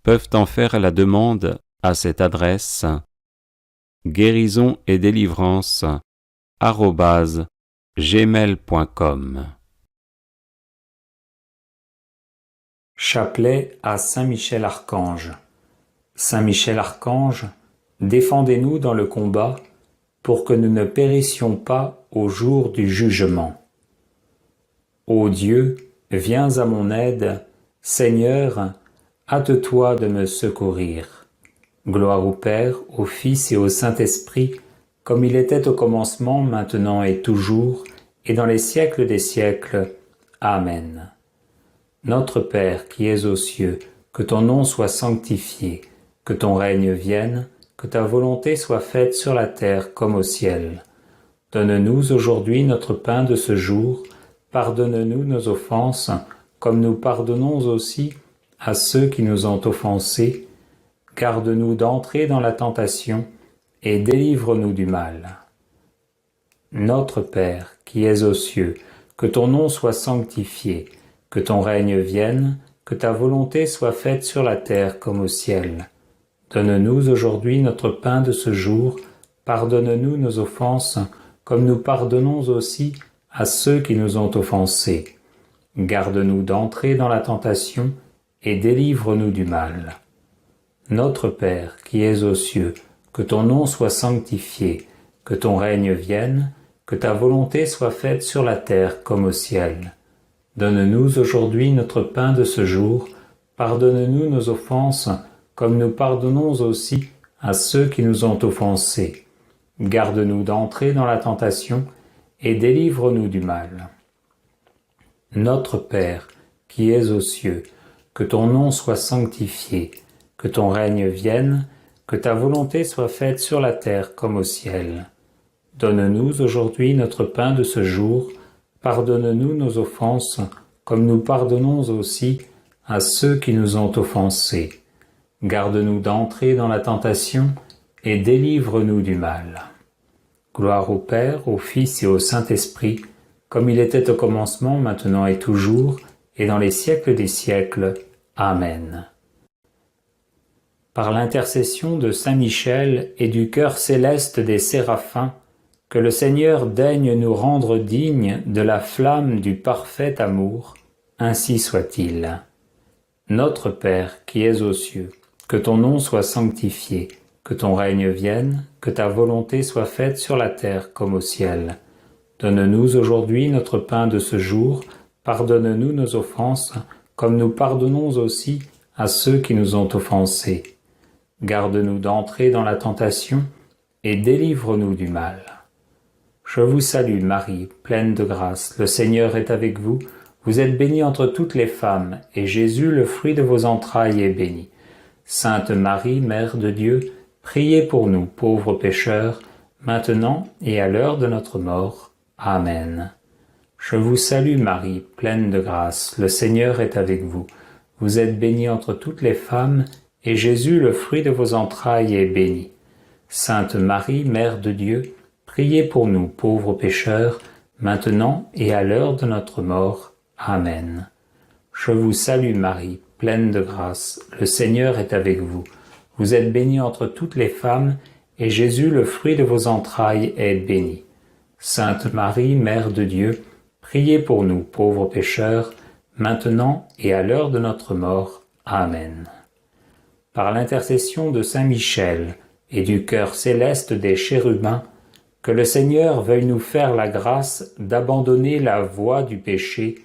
peuvent en faire la demande à cette adresse guérison et délivrance @gmail.com. Chapelet à Saint Michel Archange. Saint Michel Archange, défendez-nous dans le combat, pour que nous ne périssions pas au jour du jugement. Ô Dieu, viens à mon aide, Seigneur, hâte-toi de me secourir. Gloire au Père, au Fils et au Saint-Esprit, comme il était au commencement, maintenant et toujours, et dans les siècles des siècles. Amen. Notre Père qui es aux cieux, que ton nom soit sanctifié, que ton règne vienne, que ta volonté soit faite sur la terre comme au ciel. Donne-nous aujourd'hui notre pain de ce jour, pardonne-nous nos offenses, comme nous pardonnons aussi à ceux qui nous ont offensés. Garde-nous d'entrer dans la tentation, et délivre-nous du mal. Notre Père, qui es aux cieux, que ton nom soit sanctifié, que ton règne vienne, que ta volonté soit faite sur la terre comme au ciel. Donne-nous aujourd'hui notre pain de ce jour, pardonne-nous nos offenses, comme nous pardonnons aussi à ceux qui nous ont offensés. Garde-nous d'entrer dans la tentation, et délivre-nous du mal. Notre Père, qui es aux cieux, que ton nom soit sanctifié, que ton règne vienne, que ta volonté soit faite sur la terre comme au ciel. Donne-nous aujourd'hui notre pain de ce jour, pardonne-nous nos offenses, comme nous pardonnons aussi à ceux qui nous ont offensés. Garde-nous d'entrer dans la tentation, et délivre-nous du mal. Notre Père, qui es aux cieux, que ton nom soit sanctifié, que ton règne vienne, que ta volonté soit faite sur la terre comme au ciel. Donne-nous aujourd'hui notre pain de ce jour, pardonne-nous nos offenses, comme nous pardonnons aussi à ceux qui nous ont offensés. Garde-nous d'entrer dans la tentation, et délivre-nous du mal. Gloire au Père, au Fils et au Saint-Esprit, comme il était au commencement, maintenant et toujours, et dans les siècles des siècles. Amen. Par l'intercession de Saint Michel et du cœur céleste des séraphins, que le Seigneur daigne nous rendre dignes de la flamme du parfait amour, ainsi soit-il. Notre Père qui es aux cieux, que ton nom soit sanctifié, que ton règne vienne, que ta volonté soit faite sur la terre comme au ciel. Donne-nous aujourd'hui notre pain de ce jour, pardonne-nous nos offenses, comme nous pardonnons aussi à ceux qui nous ont offensés. Garde-nous d'entrer dans la tentation, et délivre-nous du mal. Je vous salue Marie, pleine de grâce, le Seigneur est avec vous. Vous êtes bénie entre toutes les femmes, et Jésus, le fruit de vos entrailles, est béni. Sainte Marie, Mère de Dieu, priez pour nous, pauvres pécheurs, maintenant et à l'heure de notre mort. Amen. Je vous salue Marie, pleine de grâce, le Seigneur est avec vous. Vous êtes bénie entre toutes les femmes, et Jésus, le fruit de vos entrailles, est béni. Sainte Marie, Mère de Dieu, priez pour nous, pauvres pécheurs, maintenant et à l'heure de notre mort. Amen. Je vous salue Marie, pleine de grâce, le Seigneur est avec vous. Vous êtes bénie entre toutes les femmes, et Jésus, le fruit de vos entrailles, est béni. Sainte Marie, Mère de Dieu, priez pour nous, pauvres pécheurs, maintenant et à l'heure de notre mort. Amen. Par l'intercession de Saint Michel et du cœur céleste des chérubins, que le Seigneur veuille nous faire la grâce d'abandonner la voie du péché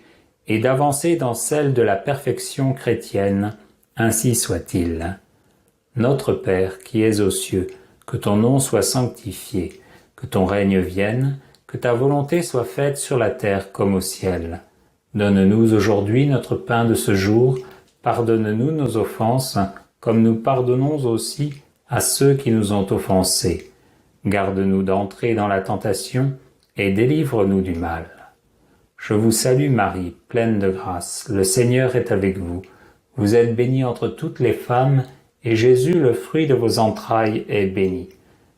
et d'avancer dans celle de la perfection chrétienne, ainsi soit-il. Notre Père qui es aux cieux, que ton nom soit sanctifié, que ton règne vienne, que ta volonté soit faite sur la terre comme au ciel. Donne-nous aujourd'hui notre pain de ce jour, pardonne-nous nos offenses, comme nous pardonnons aussi à ceux qui nous ont offensés. Garde-nous d'entrer dans la tentation, et délivre-nous du mal. Je vous salue Marie, pleine de grâce, le Seigneur est avec vous. Vous êtes bénie entre toutes les femmes, et Jésus, le fruit de vos entrailles, est béni.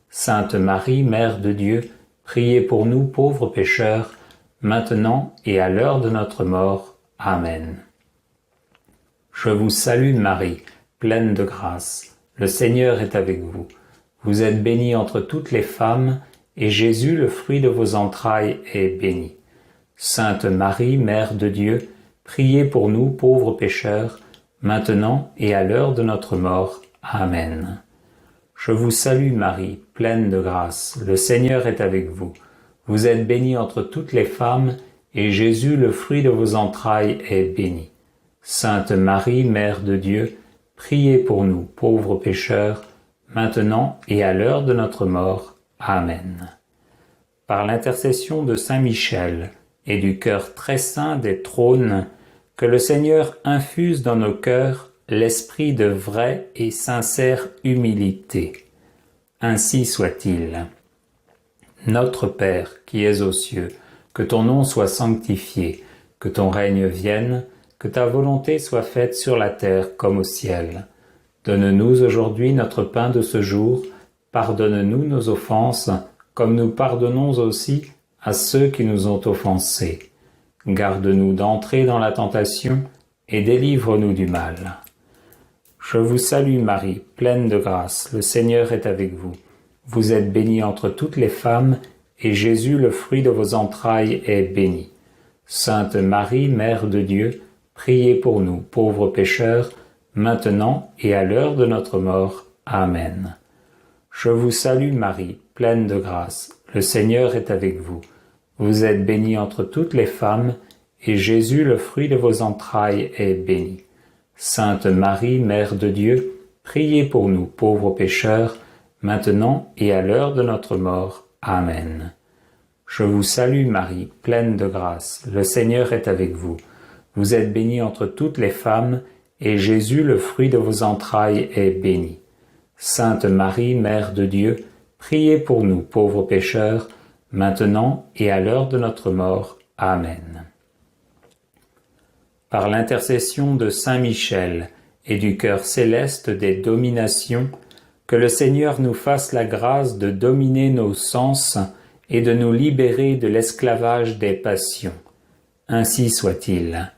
Sainte Marie, Mère de Dieu, priez pour nous pauvres pécheurs, maintenant et à l'heure de notre mort. Amen. Je vous salue Marie, pleine de grâce, le Seigneur est avec vous. Vous êtes bénie entre toutes les femmes, et Jésus, le fruit de vos entrailles, est béni. Sainte Marie, Mère de Dieu, priez pour nous pauvres pécheurs, maintenant et à l'heure de notre mort. Amen. Je vous salue Marie, pleine de grâce, le Seigneur est avec vous. Vous êtes bénie entre toutes les femmes, et Jésus, le fruit de vos entrailles, est béni. Sainte Marie, Mère de Dieu, priez pour nous, pauvres pécheurs, maintenant et à l'heure de notre mort. Amen. Par l'intercession de Saint Michel et du cœur très saint des trônes, que le Seigneur infuse dans nos cœurs l'esprit de vraie et sincère humilité. Ainsi soit-il. Notre Père, qui es aux cieux, que ton nom soit sanctifié, que ton règne vienne, que ta volonté soit faite sur la terre comme au ciel. Donne-nous aujourd'hui notre pain de ce jour, pardonne-nous nos offenses, comme nous pardonnons aussi à ceux qui nous ont offensés. Garde-nous d'entrer dans la tentation, et délivre-nous du mal. Je vous salue Marie, pleine de grâce, le Seigneur est avec vous. Vous êtes bénie entre toutes les femmes, et Jésus, le fruit de vos entrailles, est béni. Sainte Marie, Mère de Dieu, priez pour nous, pauvres pécheurs, maintenant et à l'heure de notre mort. Amen. Je vous salue Marie, pleine de grâce, le Seigneur est avec vous. Vous êtes bénie entre toutes les femmes, et Jésus, le fruit de vos entrailles, est béni. Sainte Marie, Mère de Dieu, priez pour nous, pauvres pécheurs, maintenant et à l'heure de notre mort. Amen. Je vous salue Marie, pleine de grâce, le Seigneur est avec vous. Vous êtes bénie entre toutes les femmes, et Jésus, le fruit de vos entrailles, est béni. Sainte Marie, Mère de Dieu, priez pour nous, pauvres pécheurs, maintenant et à l'heure de notre mort. Amen. Par l'intercession de Saint Michel et du cœur céleste des dominations, que le Seigneur nous fasse la grâce de dominer nos sens et de nous libérer de l'esclavage des passions. Ainsi soit-il.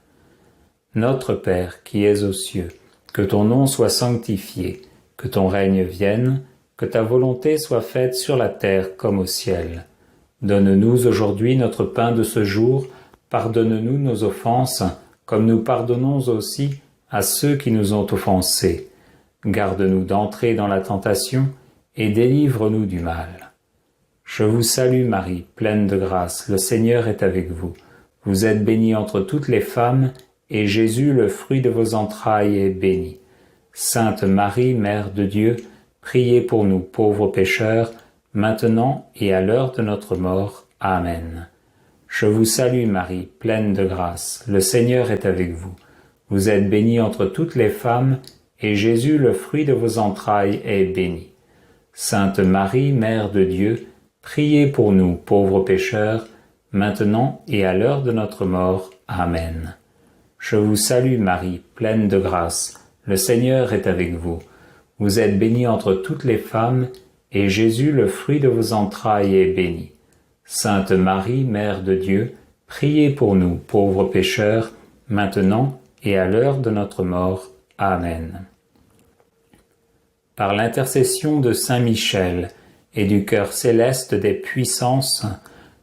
Notre Père qui es aux cieux, que ton nom soit sanctifié, que ton règne vienne, que ta volonté soit faite sur la terre comme au ciel. Donne-nous aujourd'hui notre pain de ce jour, pardonne-nous nos offenses, comme nous pardonnons aussi à ceux qui nous ont offensés. Garde-nous d'entrer dans la tentation, et délivre-nous du mal. Je vous salue Marie, pleine de grâce, le Seigneur est avec vous. Vous êtes bénie entre toutes les femmes, et Jésus, le fruit de vos entrailles, est béni. Sainte Marie, Mère de Dieu, priez pour nous pauvres pécheurs, maintenant et à l'heure de notre mort. Amen. Je vous salue Marie, pleine de grâce, le Seigneur est avec vous. Vous êtes bénie entre toutes les femmes, et Jésus, le fruit de vos entrailles, est béni. Sainte Marie, Mère de Dieu, priez pour nous pauvres pécheurs, maintenant et à l'heure de notre mort. Amen. Je vous salue Marie, pleine de grâce, le Seigneur est avec vous. Vous êtes bénie entre toutes les femmes, et Jésus, le fruit de vos entrailles, est béni. Sainte Marie, Mère de Dieu, priez pour nous, pauvres pécheurs, maintenant et à l'heure de notre mort. Amen. Par l'intercession de Saint Michel et du cœur céleste des puissances,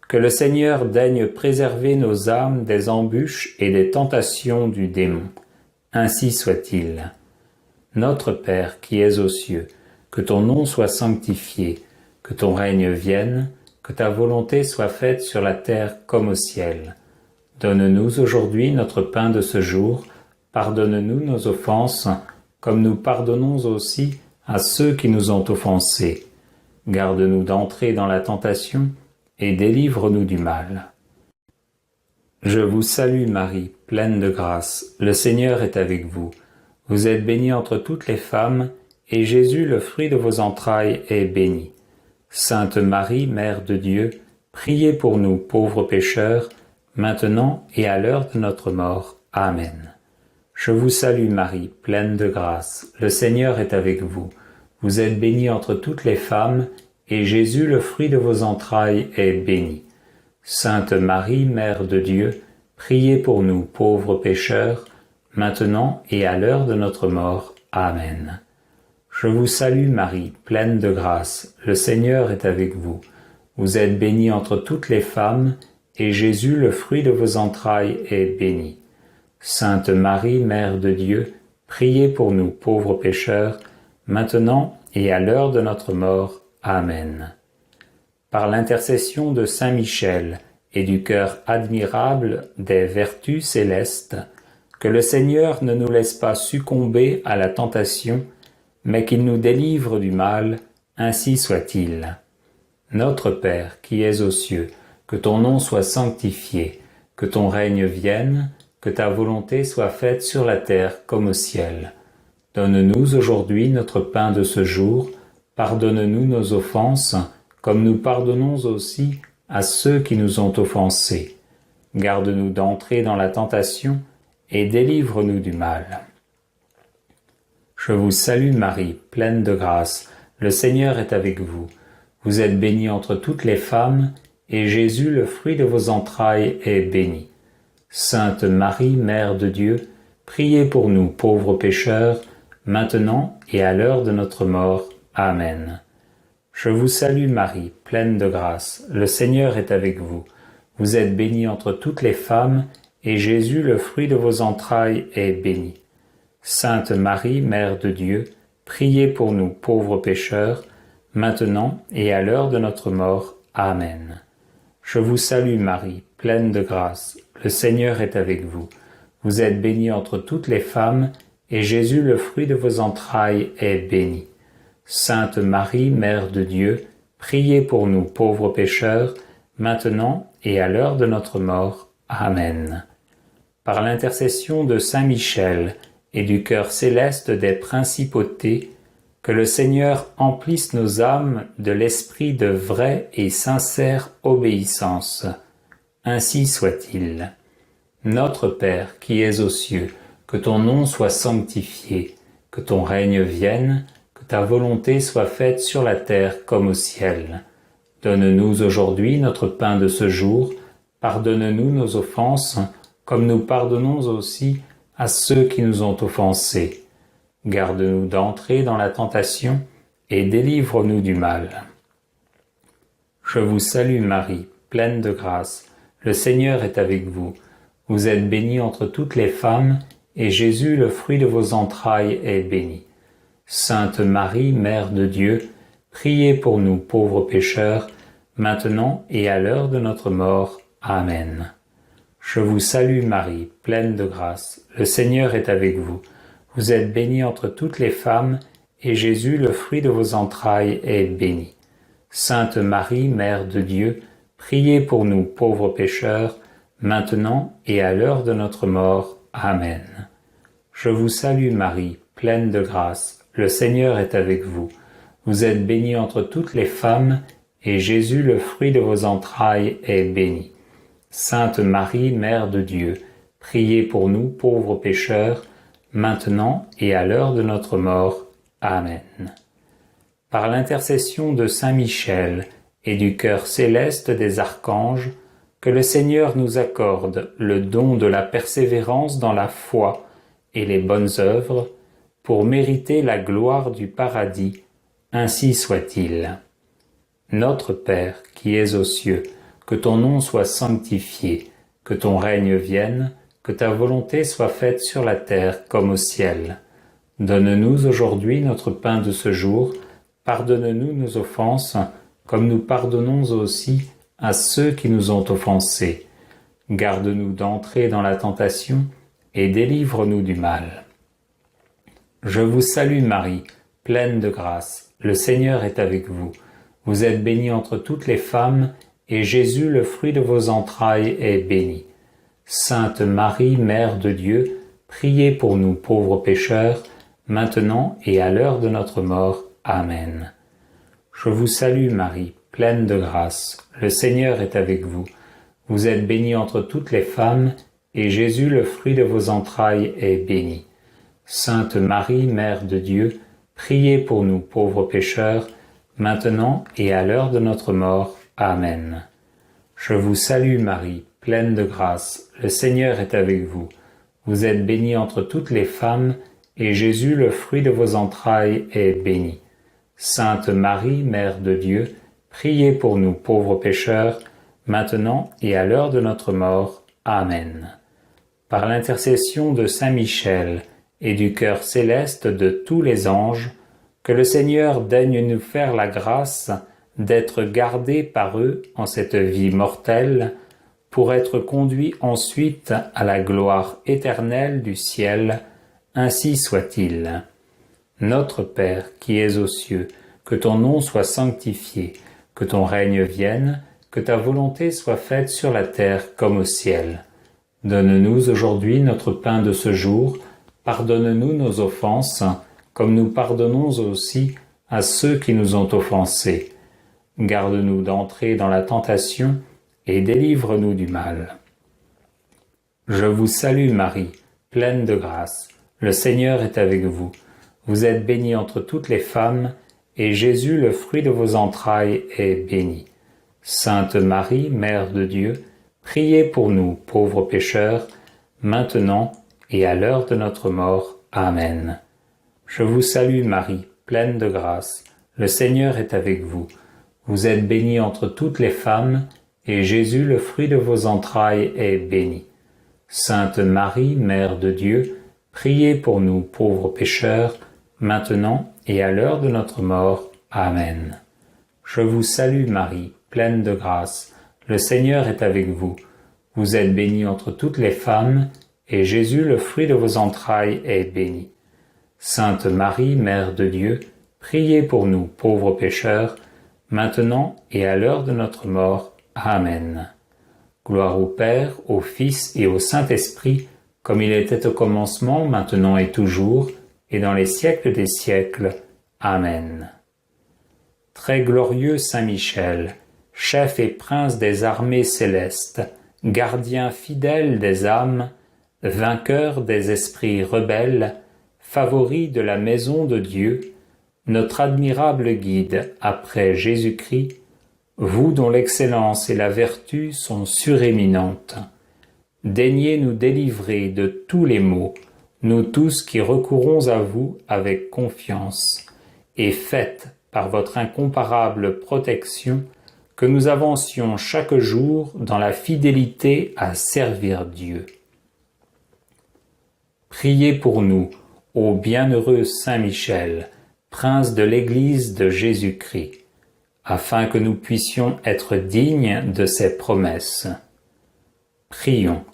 que le Seigneur daigne préserver nos âmes des embûches et des tentations du démon. Ainsi soit-il. Notre Père qui es aux cieux, que ton nom soit sanctifié, que ton règne vienne, que ta volonté soit faite sur la terre comme au ciel. Donne-nous aujourd'hui notre pain de ce jour, pardonne-nous nos offenses, comme nous pardonnons aussi à ceux qui nous ont offensés. Garde-nous d'entrer dans la tentation, et délivre-nous du mal. Je vous salue Marie, pleine de grâce, le Seigneur est avec vous. Vous êtes bénie entre toutes les femmes, et Jésus, le fruit de vos entrailles, est béni. Sainte Marie, Mère de Dieu, priez pour nous pauvres pécheurs, maintenant et à l'heure de notre mort. Amen. Je vous salue Marie, pleine de grâce, le Seigneur est avec vous. Vous êtes bénie entre toutes les femmes, et Jésus, le fruit de vos entrailles, est béni. Sainte Marie, Mère de Dieu, priez pour nous pauvres pécheurs, maintenant et à l'heure de notre mort. Amen. Je vous salue Marie, pleine de grâce, le Seigneur est avec vous. Vous êtes bénie entre toutes les femmes, et Jésus, le fruit de vos entrailles, est béni. Sainte Marie, Mère de Dieu, priez pour nous pauvres pécheurs, maintenant et à l'heure de notre mort. Amen. Par l'intercession de Saint Michel et du cœur admirable des vertus célestes, que le Seigneur ne nous laisse pas succomber à la tentation, mais qu'il nous délivre du mal, ainsi soit-il. Notre Père qui es aux cieux, que ton nom soit sanctifié, que ton règne vienne, que ta volonté soit faite sur la terre comme au ciel. Donne-nous aujourd'hui notre pain de ce jour, pardonne-nous nos offenses, comme nous pardonnons aussi à ceux qui nous ont offensés. Garde-nous d'entrer dans la tentation, et délivre-nous du mal. Je vous salue Marie, pleine de grâce, le Seigneur est avec vous. Vous êtes bénie entre toutes les femmes, et Jésus, le fruit de vos entrailles, est béni. Sainte Marie, Mère de Dieu, priez pour nous pauvres pécheurs, maintenant et à l'heure de notre mort. Amen. Je vous salue Marie, pleine de grâce, le Seigneur est avec vous. Vous êtes bénie entre toutes les femmes, et Jésus, le fruit de vos entrailles, est béni. Sainte Marie, Mère de Dieu, priez pour nous pauvres pécheurs, maintenant et à l'heure de notre mort. Amen. Je vous salue Marie, pleine de grâce, le Seigneur est avec vous. Vous êtes bénie entre toutes les femmes, et Jésus, le fruit de vos entrailles, est béni. Sainte Marie, Mère de Dieu, priez pour nous pauvres pécheurs, maintenant et à l'heure de notre mort. Amen. Par l'intercession de Saint Michel et du cœur céleste des principautés, que le Seigneur emplisse nos âmes de l'esprit de vraie et sincère obéissance. Ainsi soit-il. Notre Père qui es aux cieux, que ton nom soit sanctifié, que ton règne vienne, que ta volonté soit faite sur la terre comme au ciel. Donne-nous aujourd'hui notre pain de ce jour, pardonne-nous nos offenses, comme nous pardonnons aussi à ceux qui nous ont offensés. Garde-nous d'entrer dans la tentation et délivre-nous du mal. Je vous salue Marie, pleine de grâce, le Seigneur est avec vous. Vous êtes bénie entre toutes les femmes, et Jésus, le fruit de vos entrailles, est béni. Sainte Marie, Mère de Dieu, priez pour nous pauvres pécheurs, maintenant et à l'heure de notre mort. Amen. Je vous salue Marie, pleine de grâce, le Seigneur est avec vous. Vous êtes bénie entre toutes les femmes, et Jésus, le fruit de vos entrailles, est béni. Sainte Marie, Mère de Dieu, priez pour nous pauvres pécheurs, maintenant et à l'heure de notre mort. Amen. Je vous salue Marie, pleine de grâce, le Seigneur est avec vous. Vous êtes bénie entre toutes les femmes, et Jésus, le fruit de vos entrailles, est béni. Sainte Marie, Mère de Dieu, priez pour nous pauvres pécheurs, maintenant et à l'heure de notre mort. Amen. Par l'intercession de Saint Michel et du cœur céleste des archanges, que le Seigneur nous accorde le don de la persévérance dans la foi et les bonnes œuvres, pour mériter la gloire du paradis, ainsi soit-il. Notre Père qui es aux cieux, que ton nom soit sanctifié, que ton règne vienne, que ta volonté soit faite sur la terre comme au ciel. Donne-nous aujourd'hui notre pain de ce jour, pardonne-nous nos offenses, comme nous pardonnons aussi à ceux qui nous ont offensés. Garde-nous d'entrer dans la tentation, et délivre-nous du mal. Je vous salue Marie, pleine de grâce, le Seigneur est avec vous. Vous êtes bénie entre toutes les femmes, et Jésus, le fruit de vos entrailles, est béni. Sainte Marie, Mère de Dieu, priez pour nous pauvres pécheurs, maintenant et à l'heure de notre mort. Amen. Je vous salue Marie, pleine de grâce, le Seigneur est avec vous. Vous êtes bénie entre toutes les femmes, et Jésus, le fruit de vos entrailles, est béni. Sainte Marie, Mère de Dieu, priez pour nous pauvres pécheurs, maintenant et à l'heure de notre mort. Amen. Je vous salue Marie, pleine de grâce, le Seigneur est avec vous. Vous êtes bénie entre toutes les femmes, et Jésus, le fruit de vos entrailles, est béni. Sainte Marie, Mère de Dieu, priez pour nous pauvres pécheurs, maintenant et à l'heure de notre mort. Amen. Par l'intercession de Saint Michel et du cœur céleste de tous les anges, que le Seigneur daigne nous faire la grâce d'être gardés par eux en cette vie mortelle, pour être conduits ensuite à la gloire éternelle du ciel, ainsi soit-il. Notre Père qui es aux cieux, que ton nom soit sanctifié, que ton règne vienne, que ta volonté soit faite sur la terre comme au ciel. Donne-nous aujourd'hui notre pain de ce jour, pardonne-nous nos offenses, comme nous pardonnons aussi à ceux qui nous ont offensés. Garde-nous d'entrer dans la tentation et délivre-nous du mal. Je vous salue Marie, pleine de grâce. Le Seigneur est avec vous. Vous êtes bénie entre toutes les femmes, et Jésus, le fruit de vos entrailles, est béni. Sainte Marie, Mère de Dieu, priez pour nous, pauvres pécheurs, maintenant et à l'heure de notre mort. Amen. Je vous salue Marie, pleine de grâce. Le Seigneur est avec vous. Vous êtes bénie entre toutes les femmes, et Jésus, le fruit de vos entrailles, est béni. Sainte Marie, Mère de Dieu, priez pour nous, pauvres pécheurs, maintenant et à l'heure de notre mort. Amen. Je vous salue Marie, pleine de grâce. Le Seigneur est avec vous. Vous êtes bénie entre toutes les femmes, et Jésus, le fruit de vos entrailles, est béni. Sainte Marie, Mère de Dieu, priez pour nous, pauvres pécheurs, maintenant et à l'heure de notre mort. Amen. Gloire au Père, au Fils et au Saint-Esprit, comme il était au commencement, maintenant et toujours, et dans les siècles des siècles. Amen. Très glorieux Saint Michel, chef et prince des armées célestes, gardien fidèle des âmes, vainqueur des esprits rebelles, favori de la maison de Dieu, notre admirable guide après Jésus-Christ, vous dont l'excellence et la vertu sont suréminentes, daignez nous délivrer de tous les maux, nous tous qui recourons à vous avec confiance, et faites, par votre incomparable protection, que nous avancions chaque jour dans la fidélité à servir Dieu. Priez pour nous, ô bienheureux Saint Michel, prince de l'Église de Jésus-Christ, afin que nous puissions être dignes de ses promesses. Prions.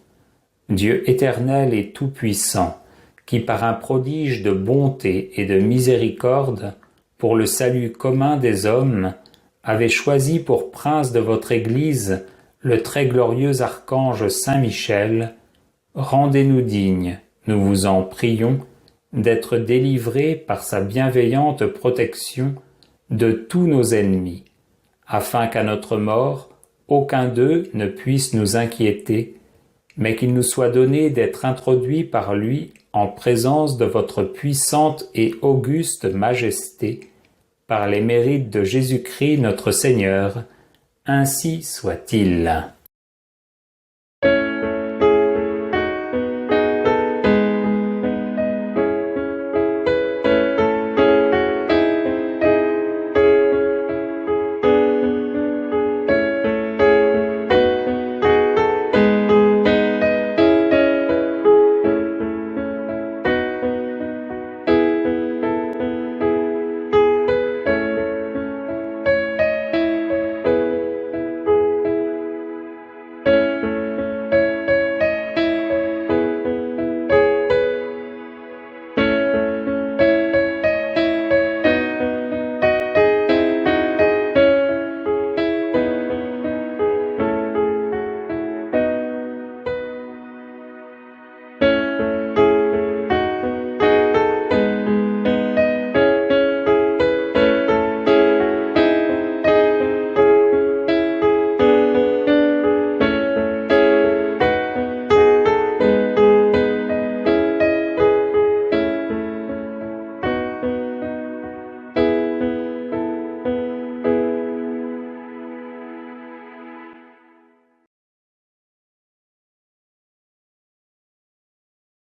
Dieu éternel et tout-puissant, qui par un prodige de bonté et de miséricorde, pour le salut commun des hommes, avez choisi pour prince de votre Église le très glorieux archange Saint Michel, rendez-nous dignes, nous vous en prions, d'être délivrés par sa bienveillante protection de tous nos ennemis, afin qu'à notre mort, aucun d'eux ne puisse nous inquiéter, mais qu'il nous soit donné d'être introduits par lui en présence de votre puissante et auguste majesté, par les mérites de Jésus-Christ notre Seigneur, ainsi soit-il.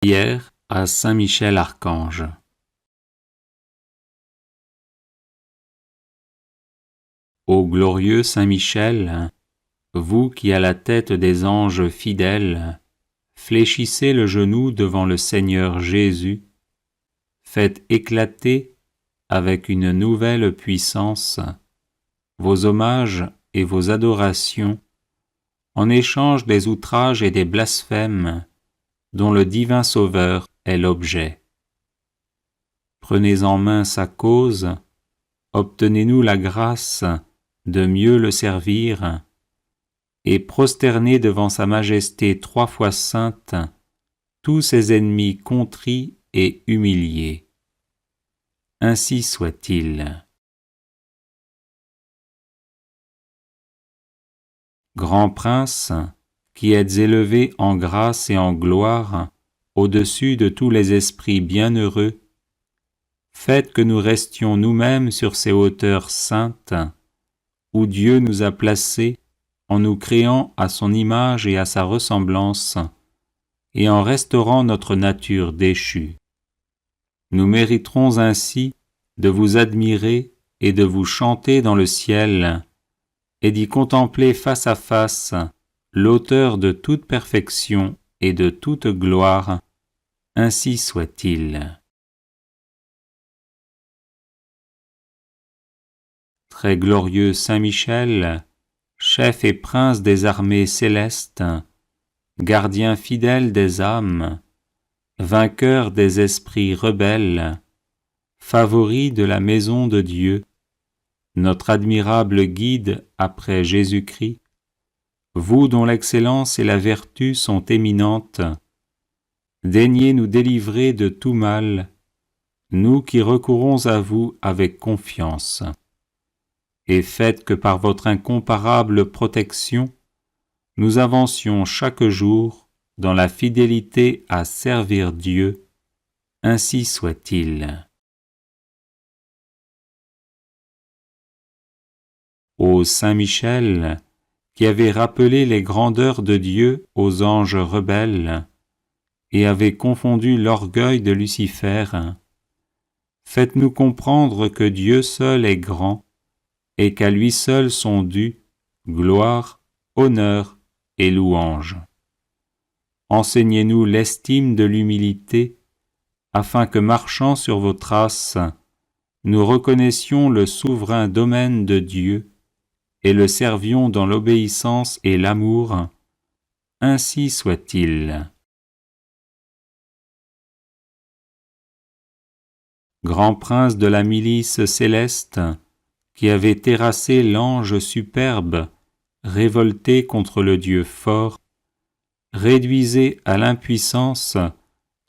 Prière à Saint Michel Archange. Ô glorieux Saint Michel, vous qui à la tête des anges fidèles, fléchissez le genou devant le Seigneur Jésus faites éclater avec une nouvelle puissance vos hommages et vos adorations en échange des outrages et des blasphèmes dont le divin Sauveur est l'objet. Prenez en main sa cause, obtenez-nous la grâce de mieux le servir, et prosternez devant sa majesté 3 fois sainte tous ses ennemis contrits et humiliés. Ainsi soit-il. Grand Prince, qui êtes élevé en grâce et en gloire au-dessus de tous les esprits bienheureux, faites que nous restions nous-mêmes sur ces hauteurs saintes, où Dieu nous a placés en nous créant à son image et à sa ressemblance, et en restaurant notre nature déchue. Nous mériterons ainsi de vous admirer et de vous chanter dans le ciel, et d'y contempler face à face l'auteur de toute perfection et de toute gloire. Ainsi soit-il. Très glorieux Saint Michel, chef et prince des armées célestes, gardien fidèle des âmes, vainqueur des esprits rebelles, favori de la maison de Dieu, notre admirable guide après Jésus-Christ, vous dont l'excellence et la vertu sont éminentes, daignez nous délivrer de tout mal, nous qui recourons à vous avec confiance, et faites que par votre incomparable protection, nous avancions chaque jour dans la fidélité à servir Dieu. Ainsi soit-il. Ô Saint Michel, qui avez rappelé les grandeurs de Dieu aux anges rebelles, et avez confondu l'orgueil de Lucifer, faites-nous comprendre que Dieu seul est grand, et qu'à lui seul sont dus gloire, honneur et louange. Enseignez-nous l'estime de l'humilité, afin que, marchant sur vos traces, nous reconnaissions le souverain domaine de Dieu et le servions dans l'obéissance et l'amour. Ainsi soit-il. Grand prince de la milice céleste, qui avait terrassé l'ange superbe, révolté contre le Dieu fort, réduisez à l'impuissance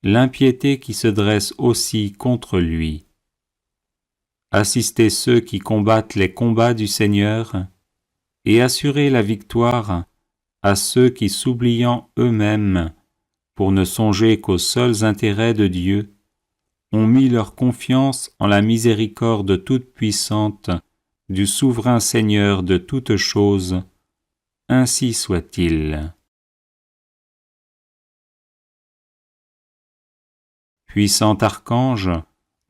l'impiété qui se dresse aussi contre lui. Assistez ceux qui combattent les combats du Seigneur, et assurez la victoire à ceux qui, s'oubliant eux-mêmes, pour ne songer qu'aux seuls intérêts de Dieu, ont mis leur confiance en la miséricorde toute-puissante du souverain Seigneur de toutes choses. Ainsi soit-il. Puissant archange,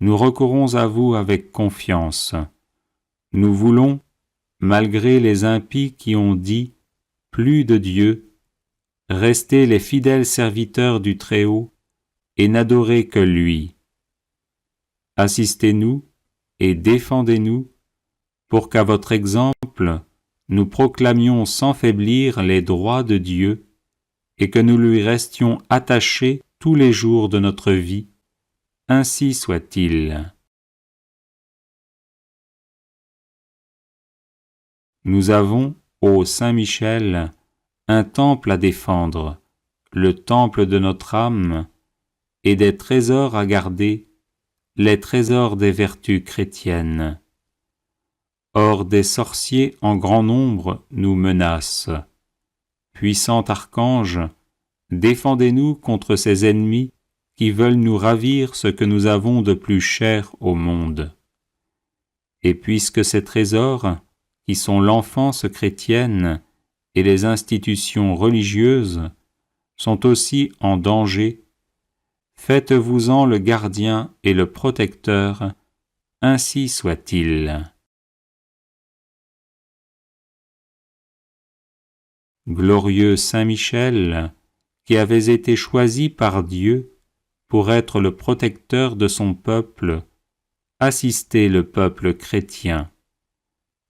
nous recourons à vous avec confiance. Nous voulons, malgré les impies qui ont dit « plus de Dieu », rester les fidèles serviteurs du Très-Haut et n'adorer que lui. Assistez-nous et défendez-nous pour qu'à votre exemple, nous proclamions sans faiblir les droits de Dieu et que nous lui restions attachés tous les jours de notre vie. Ainsi soit-il. Nous avons, ô Saint Michel, un temple à défendre, le temple de notre âme, et des trésors à garder, les trésors des vertus chrétiennes. Or des sorciers en grand nombre nous menacent. Puissant archange, défendez-nous contre ces ennemis qui veulent nous ravir ce que nous avons de plus cher au monde. Et puisque ces trésors, qui sont l'enfance chrétienne et les institutions religieuses, sont aussi en danger, faites-vous-en le gardien et le protecteur, ainsi soit-il. Glorieux Saint Michel, qui avez été choisi par Dieu pour être le protecteur de son peuple, assistez le peuple chrétien.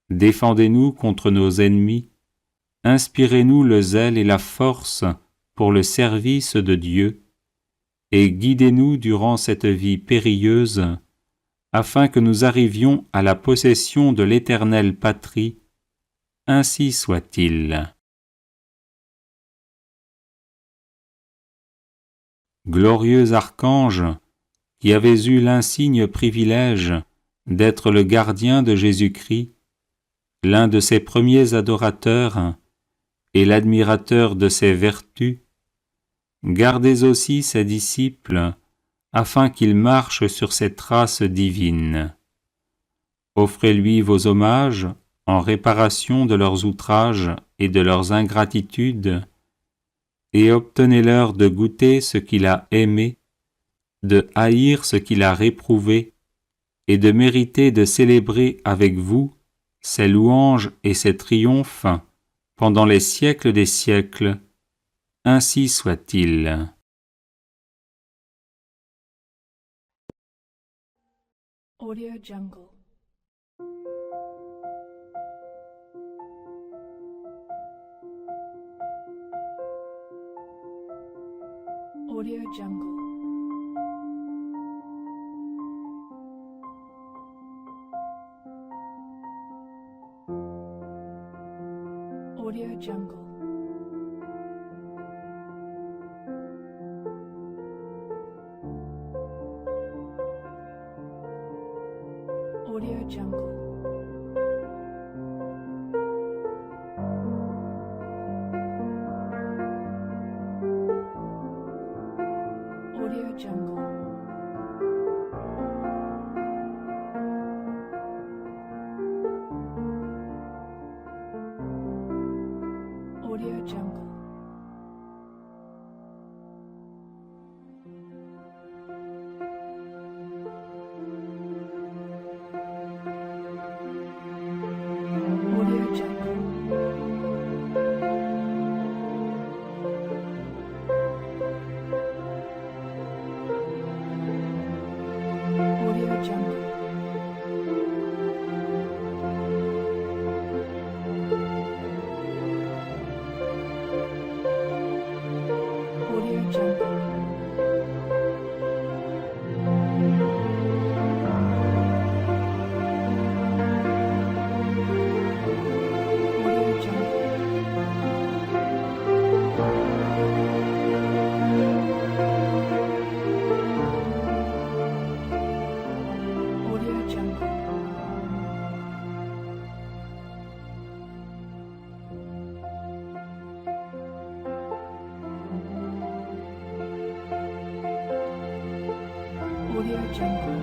Défendez-nous contre nos ennemis, inspirez-nous le zèle et la force pour le service de Dieu, et guidez-nous durant cette vie périlleuse, afin que nous arrivions à la possession de l'éternelle patrie. Ainsi soit-il. Glorieux archange, qui avez eu l'insigne privilège d'être le gardien de Jésus-Christ, l'un de ses premiers adorateurs et l'admirateur de ses vertus, gardez aussi ses disciples afin qu'ils marchent sur ses traces divines. Offrez-lui vos hommages en réparation de leurs outrages et de leurs ingratitudes, et obtenez-leur de goûter ce qu'il a aimé, de haïr ce qu'il a réprouvé, et de mériter de célébrer avec vous ses louanges et ses triomphes pendant les siècles des siècles. Ainsi soit-il. Audio Jungle. Audio Jungle. Audio Jungle. Audio Jungle. Audio Jungle. Audio Jungle. Audio Jungle. Audio Jungle. Audio Jungle. Audio Jungle. Audio Jungle. Audio Jungle.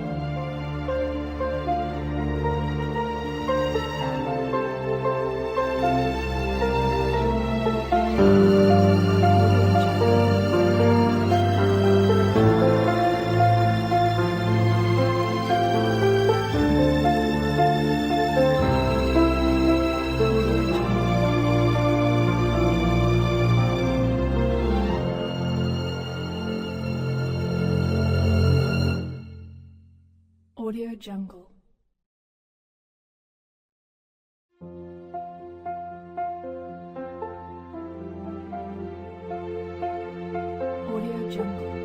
Audio Jungle. Audio Jungle.